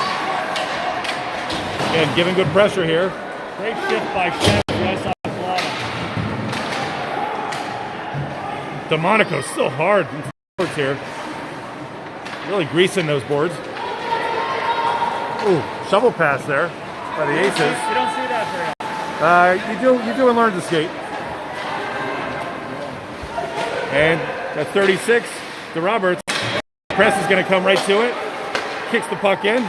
Again, giving good pressure here. Great shift by Shem. Delmonico still hard into the boards here. Really greasing those boards. Ooh, shovel pass there by the Aces. You don't see that very often. You do and learn to skate. And at 36, the Roberts. Press is going to come right to it. Kicks the puck in.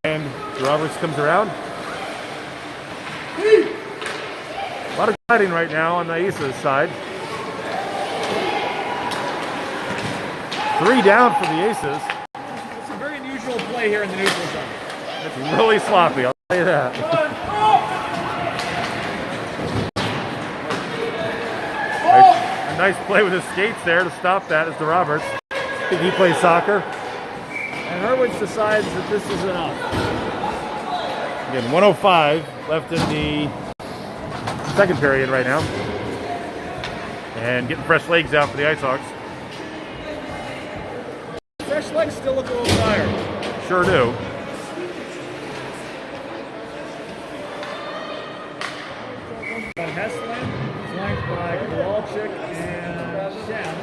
And the Roberts comes around. A lot of gliding right now on the Aces side. 3 down for the Aces. It's a very unusual play here in the neutral zone. It's really sloppy, I'll tell you that. A nice play with his skates there to stop that is the Roberts. I think he plays soccer. And Hurwitz decides that this is enough. Again, 1:05 left in the second period right now. And getting fresh legs out for the Icehawks. Fresh legs still look a little tired. Sure do. By Heslin, flanked by Kowalczyk and Shem.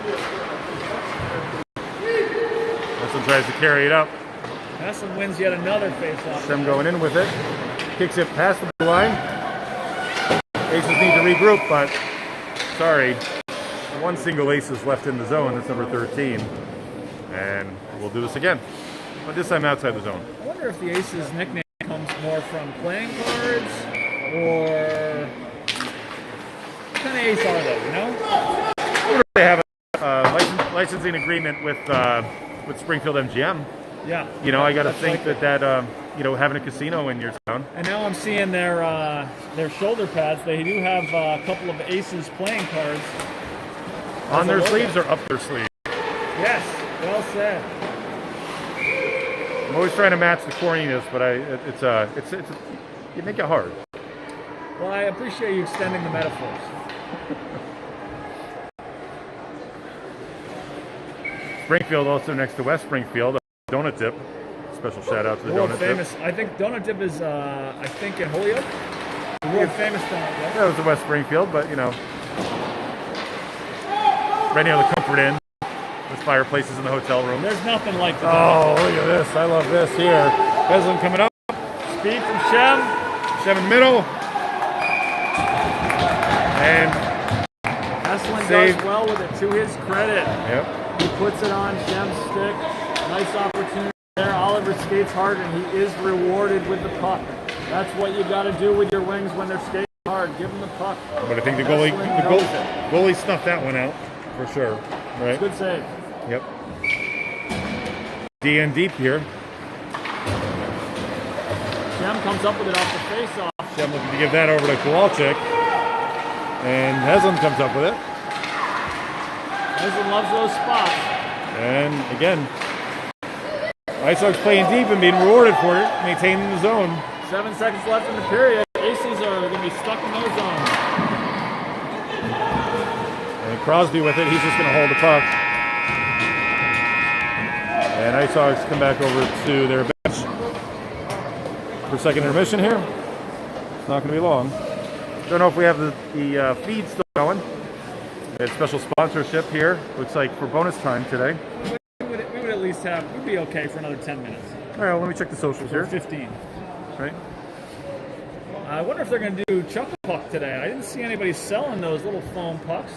Heslin tries to carry it up. Heslin wins yet another face-off. Shem going in with it. Kicks it past the blue line. Aces need to regroup, but sorry. One single ace is left in the zone. That's number 13. And we'll do this again. But this time outside the zone. I wonder if the Aces nickname comes more from playing cards or what kind of ace are they, you know? I wonder if they have a licensing agreement with Springfield MGM. Yeah. You know, I got to think that having a casino in your town. And now I'm seeing their shoulder pads. They do have a couple of Aces playing cards. On their sleeves or up their sleeves? Yes, well said. I'm always trying to match the corniness, but you make it hard. Well, I appreciate you extending the metaphors. Springfield also next to West Springfield. Donut Dip. Special shout out to the World Donut famous. Dip. I think Donut Dip is, in Holyoke. The world famous Donut Dip. That was the West Springfield, but right near the Comfort Inn. There's fireplaces in the hotel room. There's nothing like that. Oh, look at this. I love this here. Heslin coming up. Speed from Shem. Shem in the middle. And Heslin save. does well with it, to his credit. Yep. He puts it on Shem's stick. Nice opportunity there. Oliver skates hard, and he is rewarded with the puck. That's what you got to do with your wings when they're skating hard. Give them the puck. But I think the goalie snuffed that one out for sure. Right? Good save. Yep. D and deep here. Shem comes up with it off the face-off. Shem looking to give that over to Kowalczyk. And Haslam comes up with it. Haslam loves those spots. And again, Icehawks playing deep and being rewarded for it, maintaining the zone. 7 seconds left in the period. Aces are going to be stuck in their zone. And Crosby with it, he's just going to hold the puck. And Icehawks come back over to their bench for second intermission here. It's not going to be long. Don't know if we have the feed still going. We had special sponsorship here. Looks like for bonus time today. We would at least have, we'd be okay for another 10 minutes. All right, well, let me check the socials here. 15. Right. I wonder if they're going to do Chuckle Puck today. I didn't see anybody selling those little foam pucks.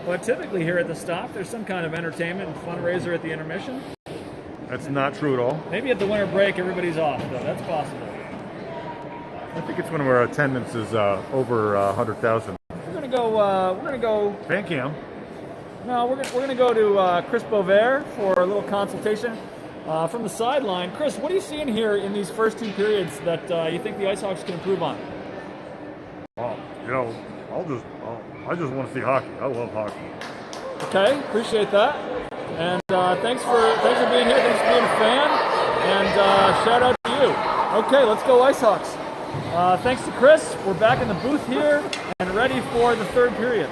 But typically here at the stop, there's some kind of entertainment and fundraiser at the intermission. That's not true at all. Maybe at the winter break, everybody's off, though. That's possible. I think it's when our attendance is over 100,000. We're gonna go. Fan cam. No, we're gonna go to Chris Bovair for a little consultation from the sideline. Chris, what are you seeing here in these first two periods that you think the Icehawks can improve on? Well, you know, I just want to see hockey. I love hockey. Okay, appreciate that. And thanks for being here. Thanks for being a fan. And shout out to you. Okay, let's go Icehawks. Thanks to Chris. We're back in the booth here and ready for the third period.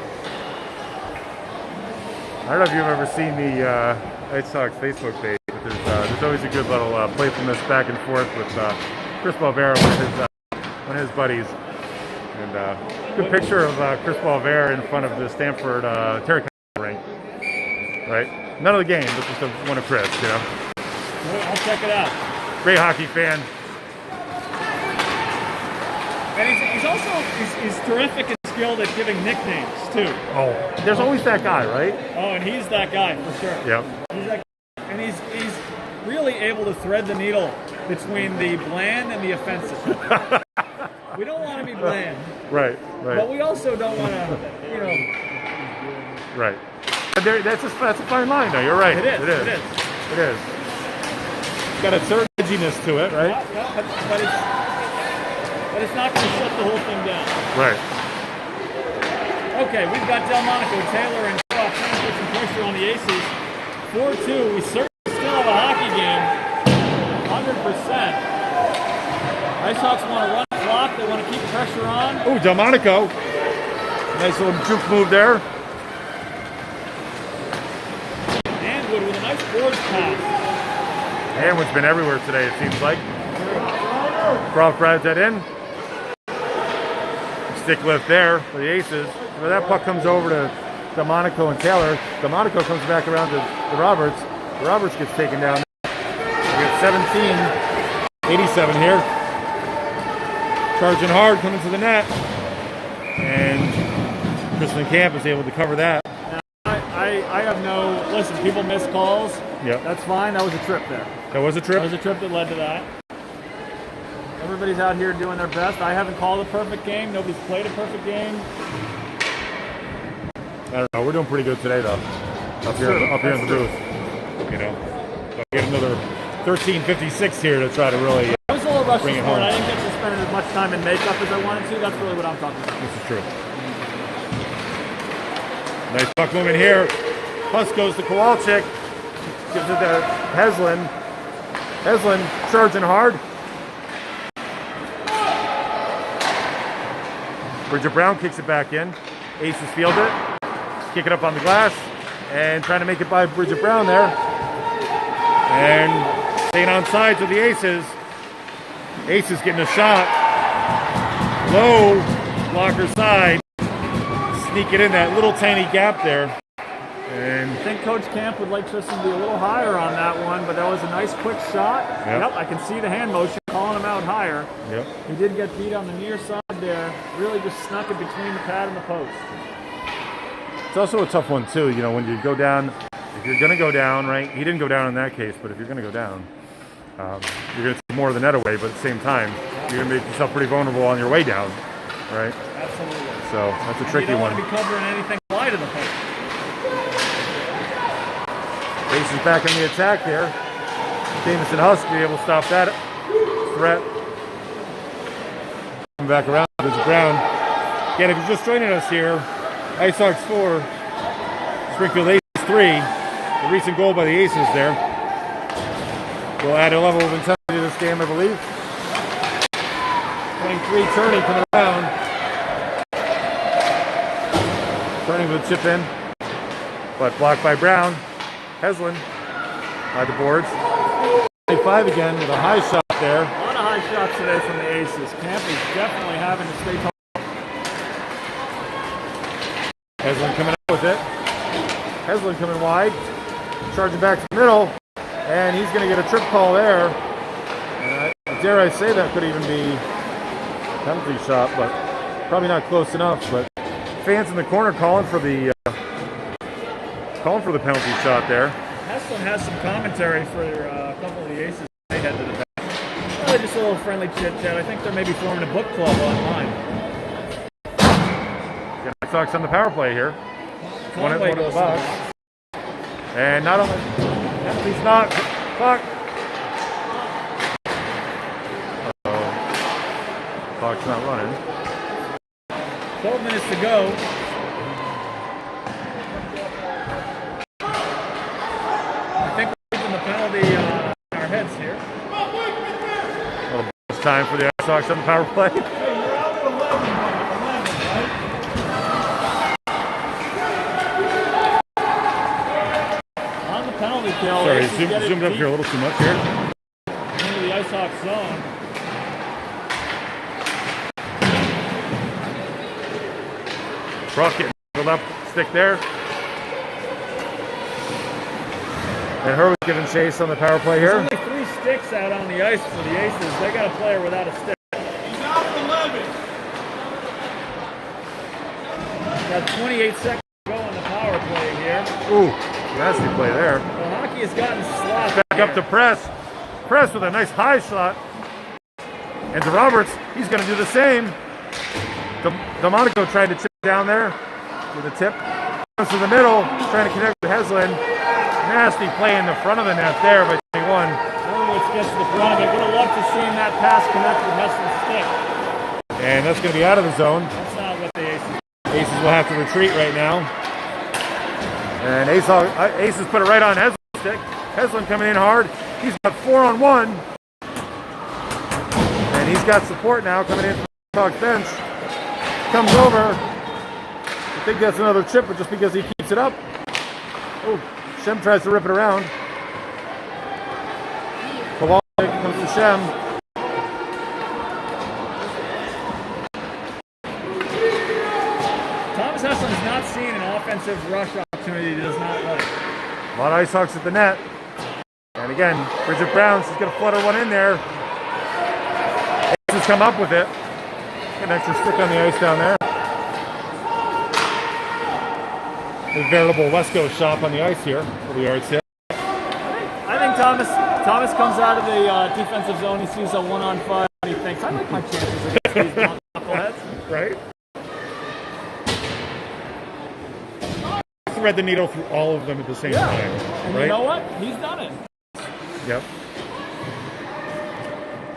I don't know if you've ever seen the Icehawks Facebook page, but there's always a good little playfulness back and forth with Chris Balvera with one of his buddies. And good picture of Chris Balvera in front of the Stanford Terracotta rink. Right? None of the game, but just one of Chris, you know. I'll check it out. Great hockey fan. And he's also terrific and skilled at giving nicknames too. Oh, there's always that guy, right? Oh, and he's that guy for sure. Yep. And he's really able to thread the needle between the bland and the offensive. We don't want to be bland. Right. But we also don't want to, you know. Right. That's a fine line, though. You're right. It is. It is. It's got a certain edginess to it, right? But it's not going to shut the whole thing down. Right. Okay, we've got Delmonico, Taylor, and Croft trying to put some pressure on the Aces. 4-2. We certainly still have a hockey game. 100%. Icehawks want to run the clock. They want to keep pressure on. Oh, Delmonico. Nice little juke move there. Andwood with a nice boards pass. Andwood's been everywhere today, it seems like. Croft drives that in. Stick lift there for the Aces. Where that puck comes over to Delmonico and Taylor. Delmonico comes back around to Roberts. Roberts gets taken down. We got 17-87 here. Charging hard, coming to the net. And Kristen Camp is able to cover that. I have no... Listen, people miss calls. Yep. That's fine. That was a trip there. That was a trip? That was a trip that led to that. Everybody's out here doing their best. I haven't called a perfect game. Nobody's played a perfect game. I don't know. We're doing pretty good today, though. Up here in the booth. You know. So we get another 13:56 here to try to really I was a little rushed bring this it morning. home. I didn't get to spend as much time in makeup as I wanted to. That's really what I'm talking about. This is true. Nice puck movement here. Puss goes to Kowalczyk. Gives it to Heslin. Heslin charging hard. Bridget Brown kicks it back in. Aces field it. Kick it up on the glass. And trying to make it by Bridget Brown there. And staying on sides with the Aces. Aces getting a shot. Low blocker side. Sneak it in that little tiny gap there. And I think Coach Camp would like Tristan to be a little higher on that one, but that was a nice quick shot. Yep, I can see the hand motion calling him out higher. Yep. He did get beat on the near side there. Really just snuck it between the pad and the post. It's also a tough one too, you know, when you go down, if you're going to go down, right? He didn't go down in that case, but if you're going to go down, you're going to take more of the net away, but at the same time, you're going to make yourself pretty vulnerable on your way down, right? Absolutely. So that's a tricky one. one. You don't want to be covering anything wide of the post. Ace is back on the attack there. Jamison Husk be able to stop that threat. coming back around. There's Brown. Again, if you're just joining us here, Icehawks 4, Springfield Aces 3. The recent goal by the Aces there will add a level of intensity to this game, I believe. 23 turning coming around. Turning with a chip in, but blocked by Brown. Heslin by the boards. 25 again with a high shot there. A lot of high shots today from the Aces. Camp is definitely having to stay tall. Heslin coming out with it. Heslin coming wide. Charging back to the middle. And he's going to get a trip call there. And dare I say that could even be a penalty shot, but probably not close enough. But fans in the corner calling for the penalty shot there. Heslin has some commentary for a couple of the Aces. They head to the back. Really just a little friendly chit-chat. I think they're maybe forming a book club online. Icehawks on the power play here. One at the box. And not only penalty's not. Fuck. Clock's not running. 12 minutes to go. I think we're keeping the penalty on our heads here. A little bonus time for the Icehawks on the power play. On the penalty kill. Sorry, zoomed up here a little too much here. Into the Icehawks zone. Brock getting pulled up, stick there. And Hurley's giving chase on the power play here. There's only 3 sticks out on the ice for the Aces. They got a player without a stick. He's out of 11. Got 28 seconds to go on the power play here. Ooh, nasty play there. Well, hockey has gotten slapped. Back up to Press. Press with a nice high shot. And to Roberts, he's going to do the same. Delmonico tried to chip down there with a tip. Comes to the middle, trying to connect with Heslin. Nasty play in the front of the net there by 21. Horowitz gets to the front of it. Would have loved to see that pass connect with Heslin's stick. And that's going to be out of the zone. That's not what the Aces. Aces will have to retreat right now. And Aces put it right on Heslin's stick. Heslin coming in hard. He's got 4-on-1. And he's got support now coming in from the Icehawks bench. Comes over. I think that's another chip, but just because he keeps it up. Oh, Shem tries to rip it around. Kowalczyk comes to Shem. Thomas Heslin is not seeing an offensive rush opportunity. He does not like. A lot of Icehawks at the net. And again, Bridget Brown, she's going to flutter one in there. Aces come up with it. Get an extra stick on the ice down there. A veritable West Coast shop on the ice here for the yards hit. I think Thomas comes out of the defensive zone. He sees a 1-on-5. And he thinks, I like my chances against these knuckleheads. Right? Thread the needle through all of them at the same time. And right? you know what? He's done it. Yep.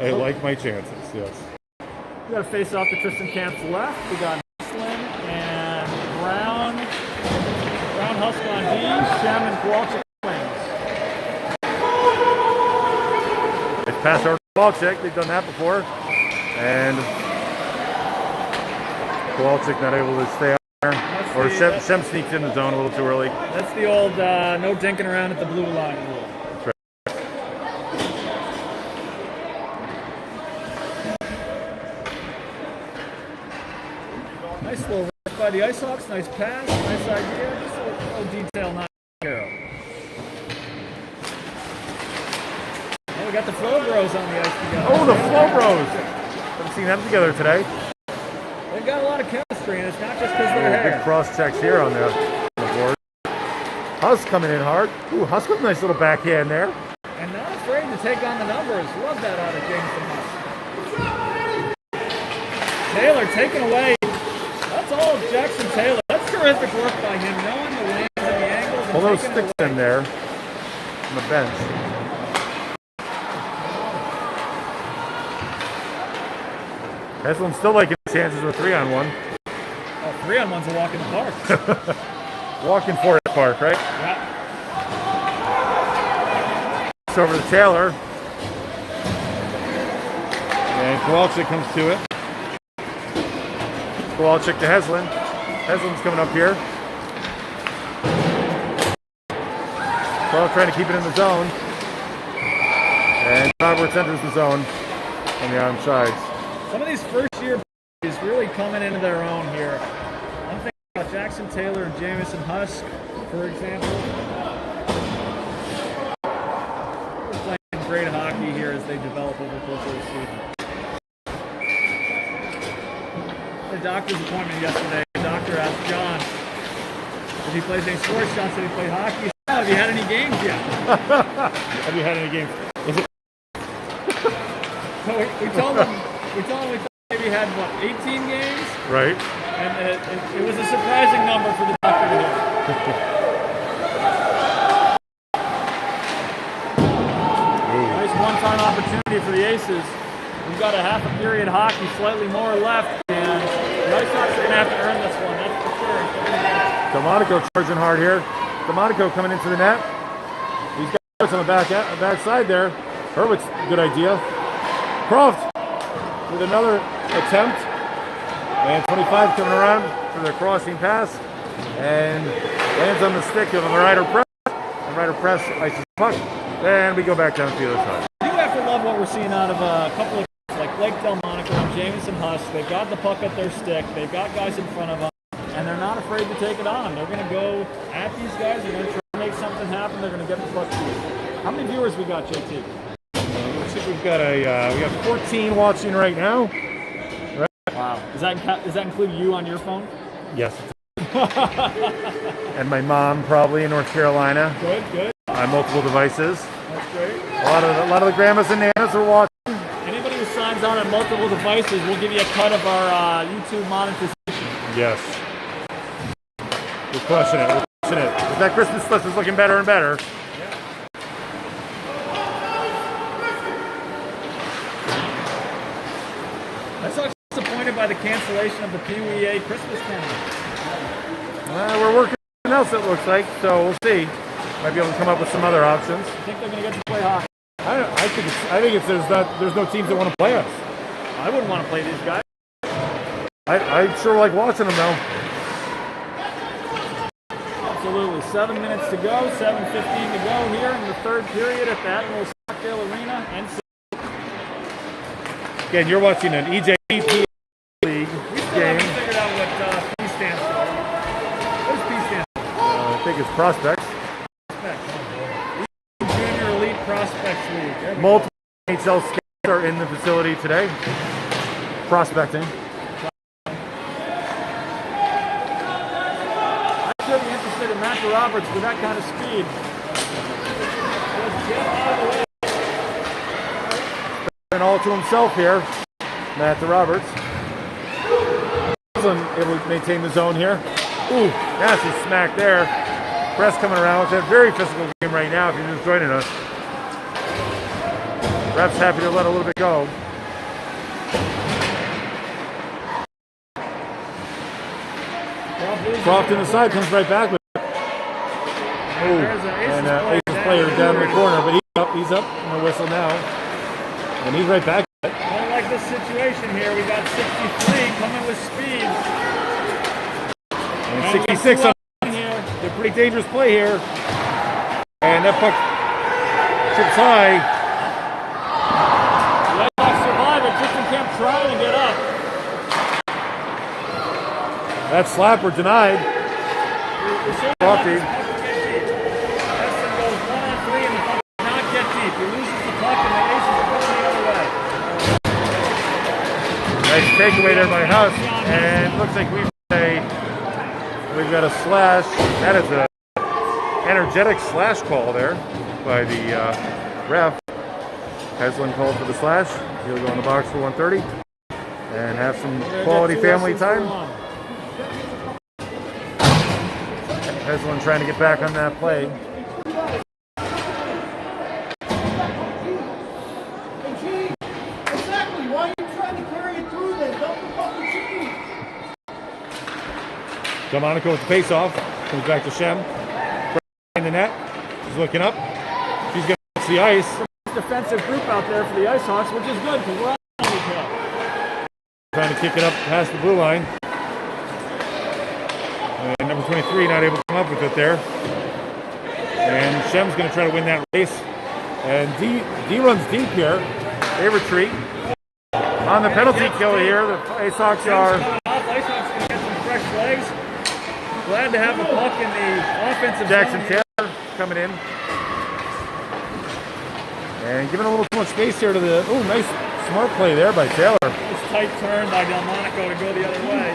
I like my chances, yes. We got a face off to Tristan Camp's left. We got Heslin and Brown. Brown Husk on D. Shem and Kowalczyk wings. It's pass over to Kowalczyk. They've done that before. And Kowalczyk not able to stay out there. Or Shem sneaks in the zone a little too early. That's the old no dinking around at the blue line rule. That's right. Nice little work by the Icehawks. Nice pass. Nice idea. Just a little detail not here. Oh, we got the Flow Bros on the ice together. Oh, the Flow Bros. Haven't seen them together today. They've got a lot of chemistry, and it's not just because they're Big hair. cross checks here on the board. Husk coming in hard. Ooh, Husk with a nice little backhand there. And not afraid to take on the numbers. Love that out of Jameson Husk. Taylor taken away. That's all of Jackson Taylor. That's terrific work by him, knowing the lanes and the angles. And Pull those taking sticks away. in there on the bench. Heslin's still liking his chances with 3-on-1. Oh, 3-on-1's a walk in the park. Walk in Forest Park, right? Yeah. It's over to Taylor. And Kowalczyk comes to it. Kowalczyk to Heslin. Heslin's coming up here. Carl trying to keep it in the zone. And Roberts enters the zone on the arm sides. Some of these first-year is really coming into their own here. I'm thinking about Jackson Taylor and Jamison Husk, for example. They're playing great hockey here as they develop over the course of the season. The doctor's appointment yesterday, the doctor asked John if he plays any sports. John said he played hockey. He said, "Oh, have you had any games yet?" Have you had any games? Is it? So we told him we thought maybe had, what, 18 games? Right. And it was a surprising number for the doctor to hear. Nice one-time opportunity for the Aces. We've got a half a period hockey, slightly more left, and the Icehawks are going to have to earn this one, that's for sure. Delmonico charging hard here. Delmonico coming into the net. He's got Hurwitz on the back side there. Hurwitz, good idea. Croft with another attempt. And 25 coming around for the crossing pass. And lands on the stick of a rider press. And rider press ices the puck. And we go back down to the other side. You have to love what we're seeing out of a couple of like Blake Delmonico and Jamison Husk. They've got the puck at their stick. They've got guys in front of them. And they're not afraid to take it on them. They're going to go at these guys. They're going to try to make something happen. They're going to get the puck to you. How many viewers we got, JT? Looks like we got 14 watching right now. Right? Wow. Does that include you on your phone? Yes. And my mom probably in North Carolina. Good. On multiple devices. That's great. A lot of the grandmas and nanas are watching. Anybody who signs on multiple devices, we'll give you a cut of our YouTube monetization. Yes. We're crushing it. That Christmas list is looking better and better. I'm so disappointed by the cancellation of the PWA Christmas tournament. We're working on something else, it looks like, so we'll see. Might be able to come up with some other options. I think they're going to get to play hockey. I think there's no teams that want to play us. I wouldn't want to play these guys. I sure like watching them though. Absolutely. 7 minutes to go, 7:15 to go here in the third period at the Admiral Stockdale Arena. And again, you're watching an EJP League game. We figured out what P stands for. What does P stand for? I think it's Prospects. Junior Elite Prospects League. Multiple NHL scouts are in the facility today. Prospecting. Should be interested in Matt Roberts with that kind of speed. Just get out of the way. And all to himself here, Matt Roberts. Able to maintain the zone here. Ooh, nasty smack there. Press coming around. It's a very physical game right now if you're just joining us. Ref's happy to let a little bit go. Croft in the side comes right back with it. Ooh, and Aces player down in the corner, but he's up, and a whistle now. And he's right back. I don't like this situation here. We got 63 coming with speed. And 66 on here. A pretty dangerous play here. And that puck chips high. The Icehawks survive it. Christenkamp trying to get up. That slapper denied. Coffee. Preston goes 1-on-3 and the puck does not get deep. He loses the puck and the Aces are going the other way. Nice takeaway there by Husk. And looks like we've got a slash. That is a energetic slash call there by the ref. Heslin called for the slash. He'll go in the box for 130 and have some quality family time. Heslin trying to get back on that play. Exactly. Why are you trying to carry it through then? Delmonico with the face-off. Comes back to Shem. In the net. She's looking up. She's going to touch the ice. Defensive group out there for the Icehawks, which is good because we're on penalty kill. Trying to kick it up past the blue line. And number 23 not able to come up with it there. And Shem's going to try to win that race. And D runs deep here. They retreat. On the penalty kill here, the Icehawks are... Icehawks going to get some fresh legs. Glad to have a puck in the offensive Jackson zone. Taylor coming in. And giving a little too much space here to the... Oh, nice smart play there by Taylor. Nice tight turn by Delmonico to go the other way.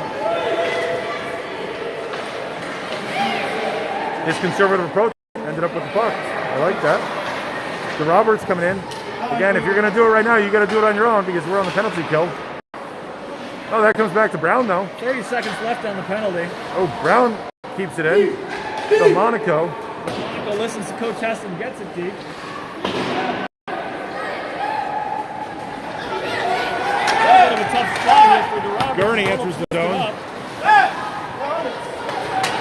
His conservative approach ended up with the puck. I like that. The Roberts coming in. Again, if you're going to do it right now, you got to do it on your own because we're on the penalty kill. Oh, that comes back to Brown, though. 30 seconds left on the penalty. Oh, Brown keeps it in. Delmonico. Delmonico listens to Coach Hess and gets it deep. A bit of a tough spot here for the Roberts. Gurney enters the zone.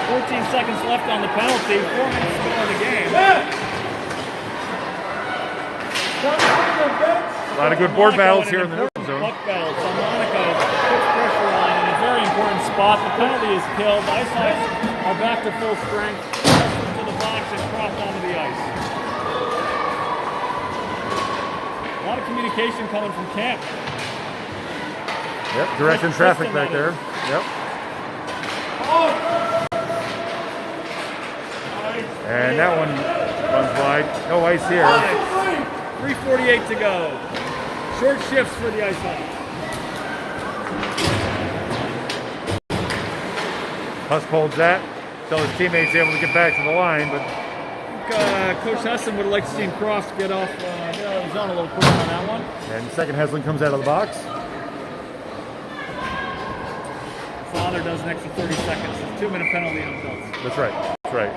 14 seconds left on the penalty. 4 minutes to go in the game. A lot of good board battles here in the neutral zone. Puck battle. Delmonico puts pressure on in a very important spot. The penalty is killed. The Icehawks are back to full strength. To the box and crossed onto the ice. A lot of communication coming from camp. Yep, directing traffic back there. Yep. And that one runs wide. No ice here. 3:48 to go. Short shifts for the Icehawks. Husk holds that. Till his teammates able to get back to the line, but Coach Heston would like to see him cross get off the zone a little quicker on that one. and second Heslin comes out of the box. Father does an extra 30 seconds. 2-minute penalty on adults. That's right. That's right.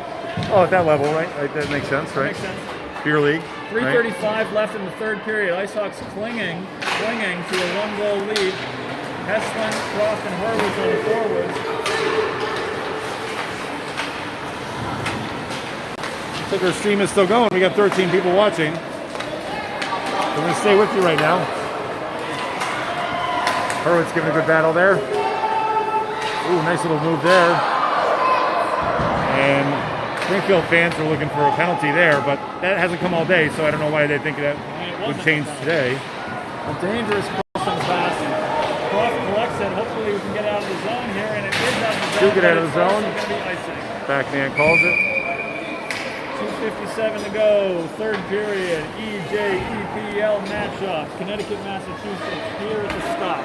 Oh, at that level, right? That makes sense, right? Makes sense. Beer league. 3:35 left in the third period. Icehawks clinging to a 1-goal lead. Heslin, Croft, and Horwitz on the forwards. Looks like our stream is still going. We got 13 people watching. We're going to stay with you right now. Hurwitz giving a good battle there. Ooh, nice little move there. And Springfield fans were looking for a penalty there, but that hasn't come all day, so I don't know why they think that would change today. A dangerous crossing pass. Croft collects it. Hopefully we can get out of the zone here, and it is out of the zone. Do get out of the zone. It's going to be icing. Backman calls it. 2:57 to go. Third period. EJEPL matchup. Connecticut, Massachusetts. Here at the stop.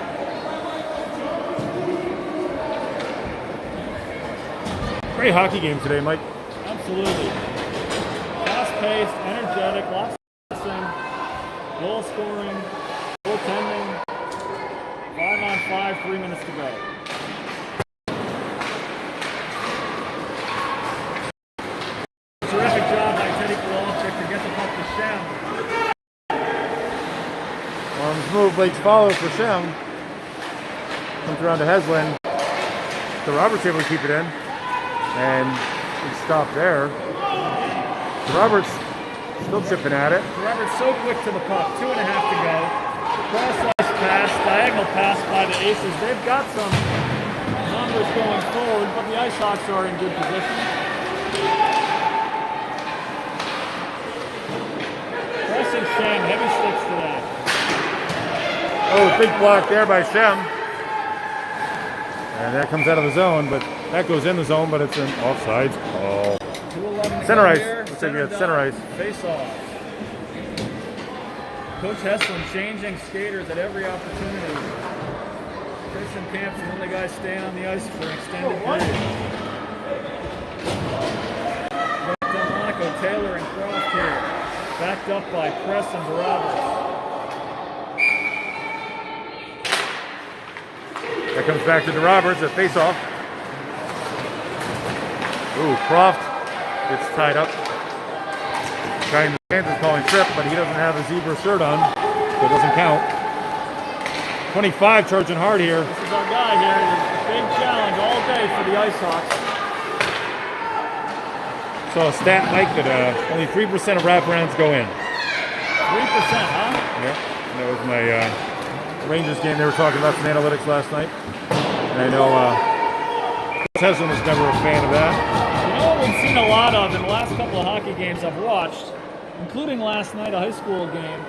Great hockey game today, Mike. Absolutely. Fast-paced, energetic, lots of passing, goal scoring, goaltending. 5-on-5, 3 minutes to go. Terrific job by Teddy Kowalczyk to get the puck to Shem. Arms move, legs follow for Shem. Comes around to Heslin. The Roberts able to keep it in. And we stop there. The Roberts still chipping at it. Roberts so quick to the puck. 2.5 to go. Cross-ice pass, diagonal pass by the Aces. They've got some numbers going forward, but the Icehawks are in good position. Pressing Shem, heavy sticks today. Oh, big block there by Shem. And that comes out of the zone, but that goes in the zone, but it's an offsides call. 2:11 Center ice. here. Looks like we got center ice. Face off. Coach Heslin changing skaters at every opportunity. Christian Camps and the guys staying on the ice for an extended period. Delmonico, Taylor, and Croft here. Backed up by Press and Barabbas. That comes back to the Roberts at face-off. Ooh, Croft gets tied up. Fans is calling trip, but he doesn't have a zebra shirt on, so it doesn't count. 25 charging hard here. This is our guy here. It's a big challenge all day for the Icehawks. So a stat, Mike, that only 3% of wraparounds go in. 3%, huh? Yeah, that was my Rangers game. They were talking about some analytics last night. And I know Tesson was never a fan of that. You know what we've seen a lot of in the last couple of hockey games I've watched, including last night, a high school game,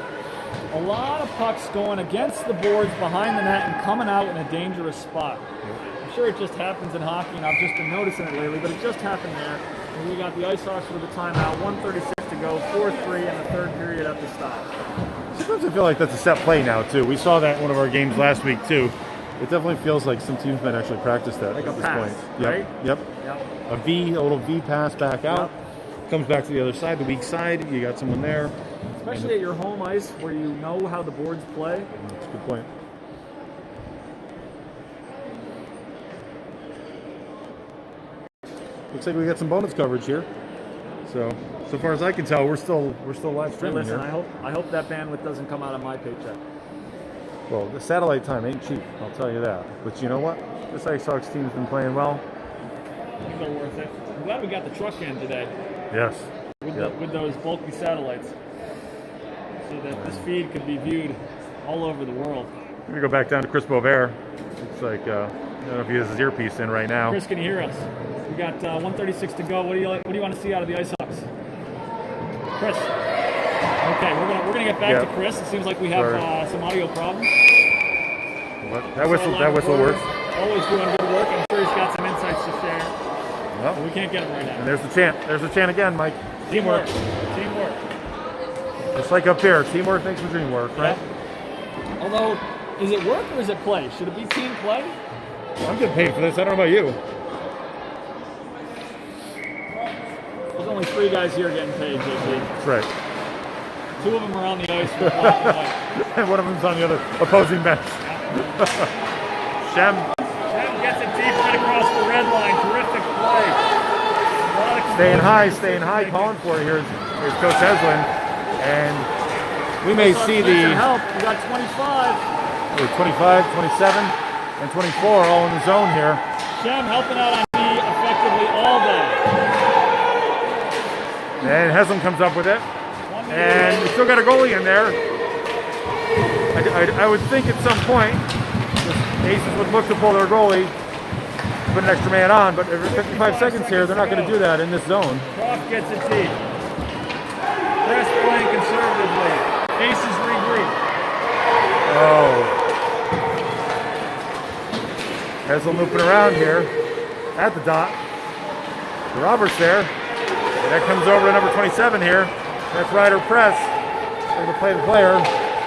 a lot of pucks going against the boards behind the net and coming out in a dangerous spot. I'm sure it just happens in hockey, and I've just been noticing it lately, but it just happened there. And we got the Icehawks with a timeout, 1:36 to go, 4-3 in the third period at the stop. Sometimes I feel like that's a set play now, too. We saw that in one of our games last week, too. It definitely feels like some teams might actually practice that Like at a this pass, point. Yep, right? yep. Yep. A little V pass back out. Comes back to the other side, the weak side. You got someone there. Especially at your home ice where you know how the boards play. That's a good point. Looks like we got some bonus coverage here. So far as I can tell, we're still live Hey, streaming listen, here. I hope that bandwidth doesn't come out of my paycheck. Well, the satellite time ain't cheap, I'll tell you that. But you know what? This Icehawks team's been playing well. These are worth it. I'm glad we got the truck in today Yes. with those bulky satellites, so that this feed could be viewed all over the world. Let me go back down to Chris Bovair. Looks like I don't know if he has his earpiece in right now. Chris, can you hear us? We got 1:36 to go. What do you want to see out of the Icehawks? Chris. Okay, we're gonna get back to Chris. It seems like we have some audio problems. That whistle works. Always doing good work. I'm sure he's got some insights to share. Well, We can't get him right now. and there's the chant. There's the chant again, Mike. Teamwork. Teamwork. Just like up here, teamwork makes the dream work, right? Yeah. Although, is it work or is it play? Should it be team play? I'm getting paid for this. I don't know about you. There's only 3 guys here getting paid, JP. That's right. 2 of them are on the ice with black and white. And one of them's on the other opposing bench. Shem Shem gets it deep right across the red line. Terrific play. staying high, calling for it. Here's Coach Heslin. And we may see the help. We got 25. 25, 27, and 24 all in the zone here. Shem helping out on me effectively all day. And Heslin comes up with it. And we still got a goalie in there. I would think at some point the Aces would look to pull their goalie, put an extra man on, but every 55 seconds here, they're not going to do that in this zone. Croft gets it deep. Press playing conservatively. Aces regroup. Oh. Heslin looping around here at the dot. Roberts there. And that comes over to number 27 here. That's Ryder Press. Going to play the player.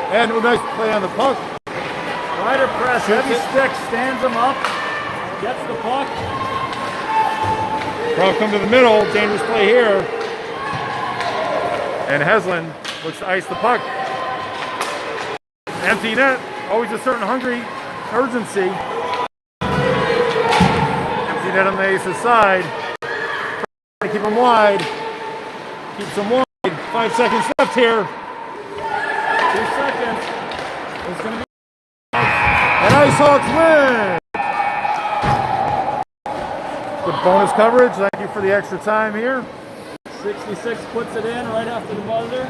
And a nice play on the puck. Ryder Press, heavy stick, stands him up, gets the puck. Croft come to the middle. Dangerous play here. And Heslin looks to ice the puck. Empty net. Always a certain hungry urgency. Empty net on the Aces side. Trying to keep them wide. Keeps them wide. 5 seconds left here. 2 seconds. It's going to be. And Icehawks win! Good bonus coverage. Thank you for the extra time here. 66 puts it in right after the buzzer.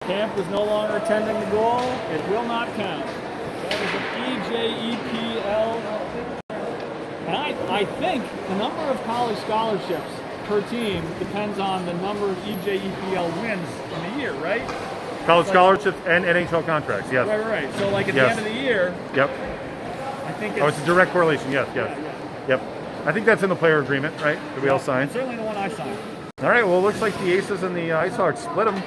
Camp is no longer attending the goal. It will not count. That is an EJEPL. And I think the number of college scholarships per team depends on the number of EJEPL wins in a year, right? College scholarships and NHL contracts, yes. Right. So like at the end of the year, Yep. I think Oh, it's a direct correlation, yes. Yep. I think that's in the player agreement, right? That we all signed. Certainly the one I signed. All right, well, it looks like the Aces and the Icehawks split them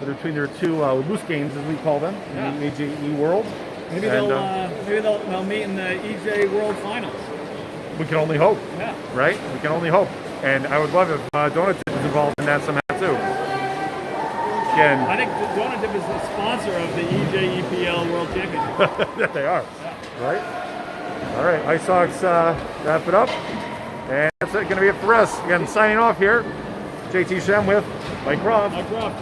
between their 2 loose games, as we call them, in the AJE world. Maybe they'll meet in the EJ World Finals. We can only hope, Yeah. right? We can only hope. And I would love if Donative was involved in that somehow, too. Again, I think Donative is the sponsor of the EJEPL World Championship. yeah, they are, right? All right, Icehawks wrap it up. And that's going to be it for us. Again, signing off here. JT Shem with Mike Croft. Mike Croft.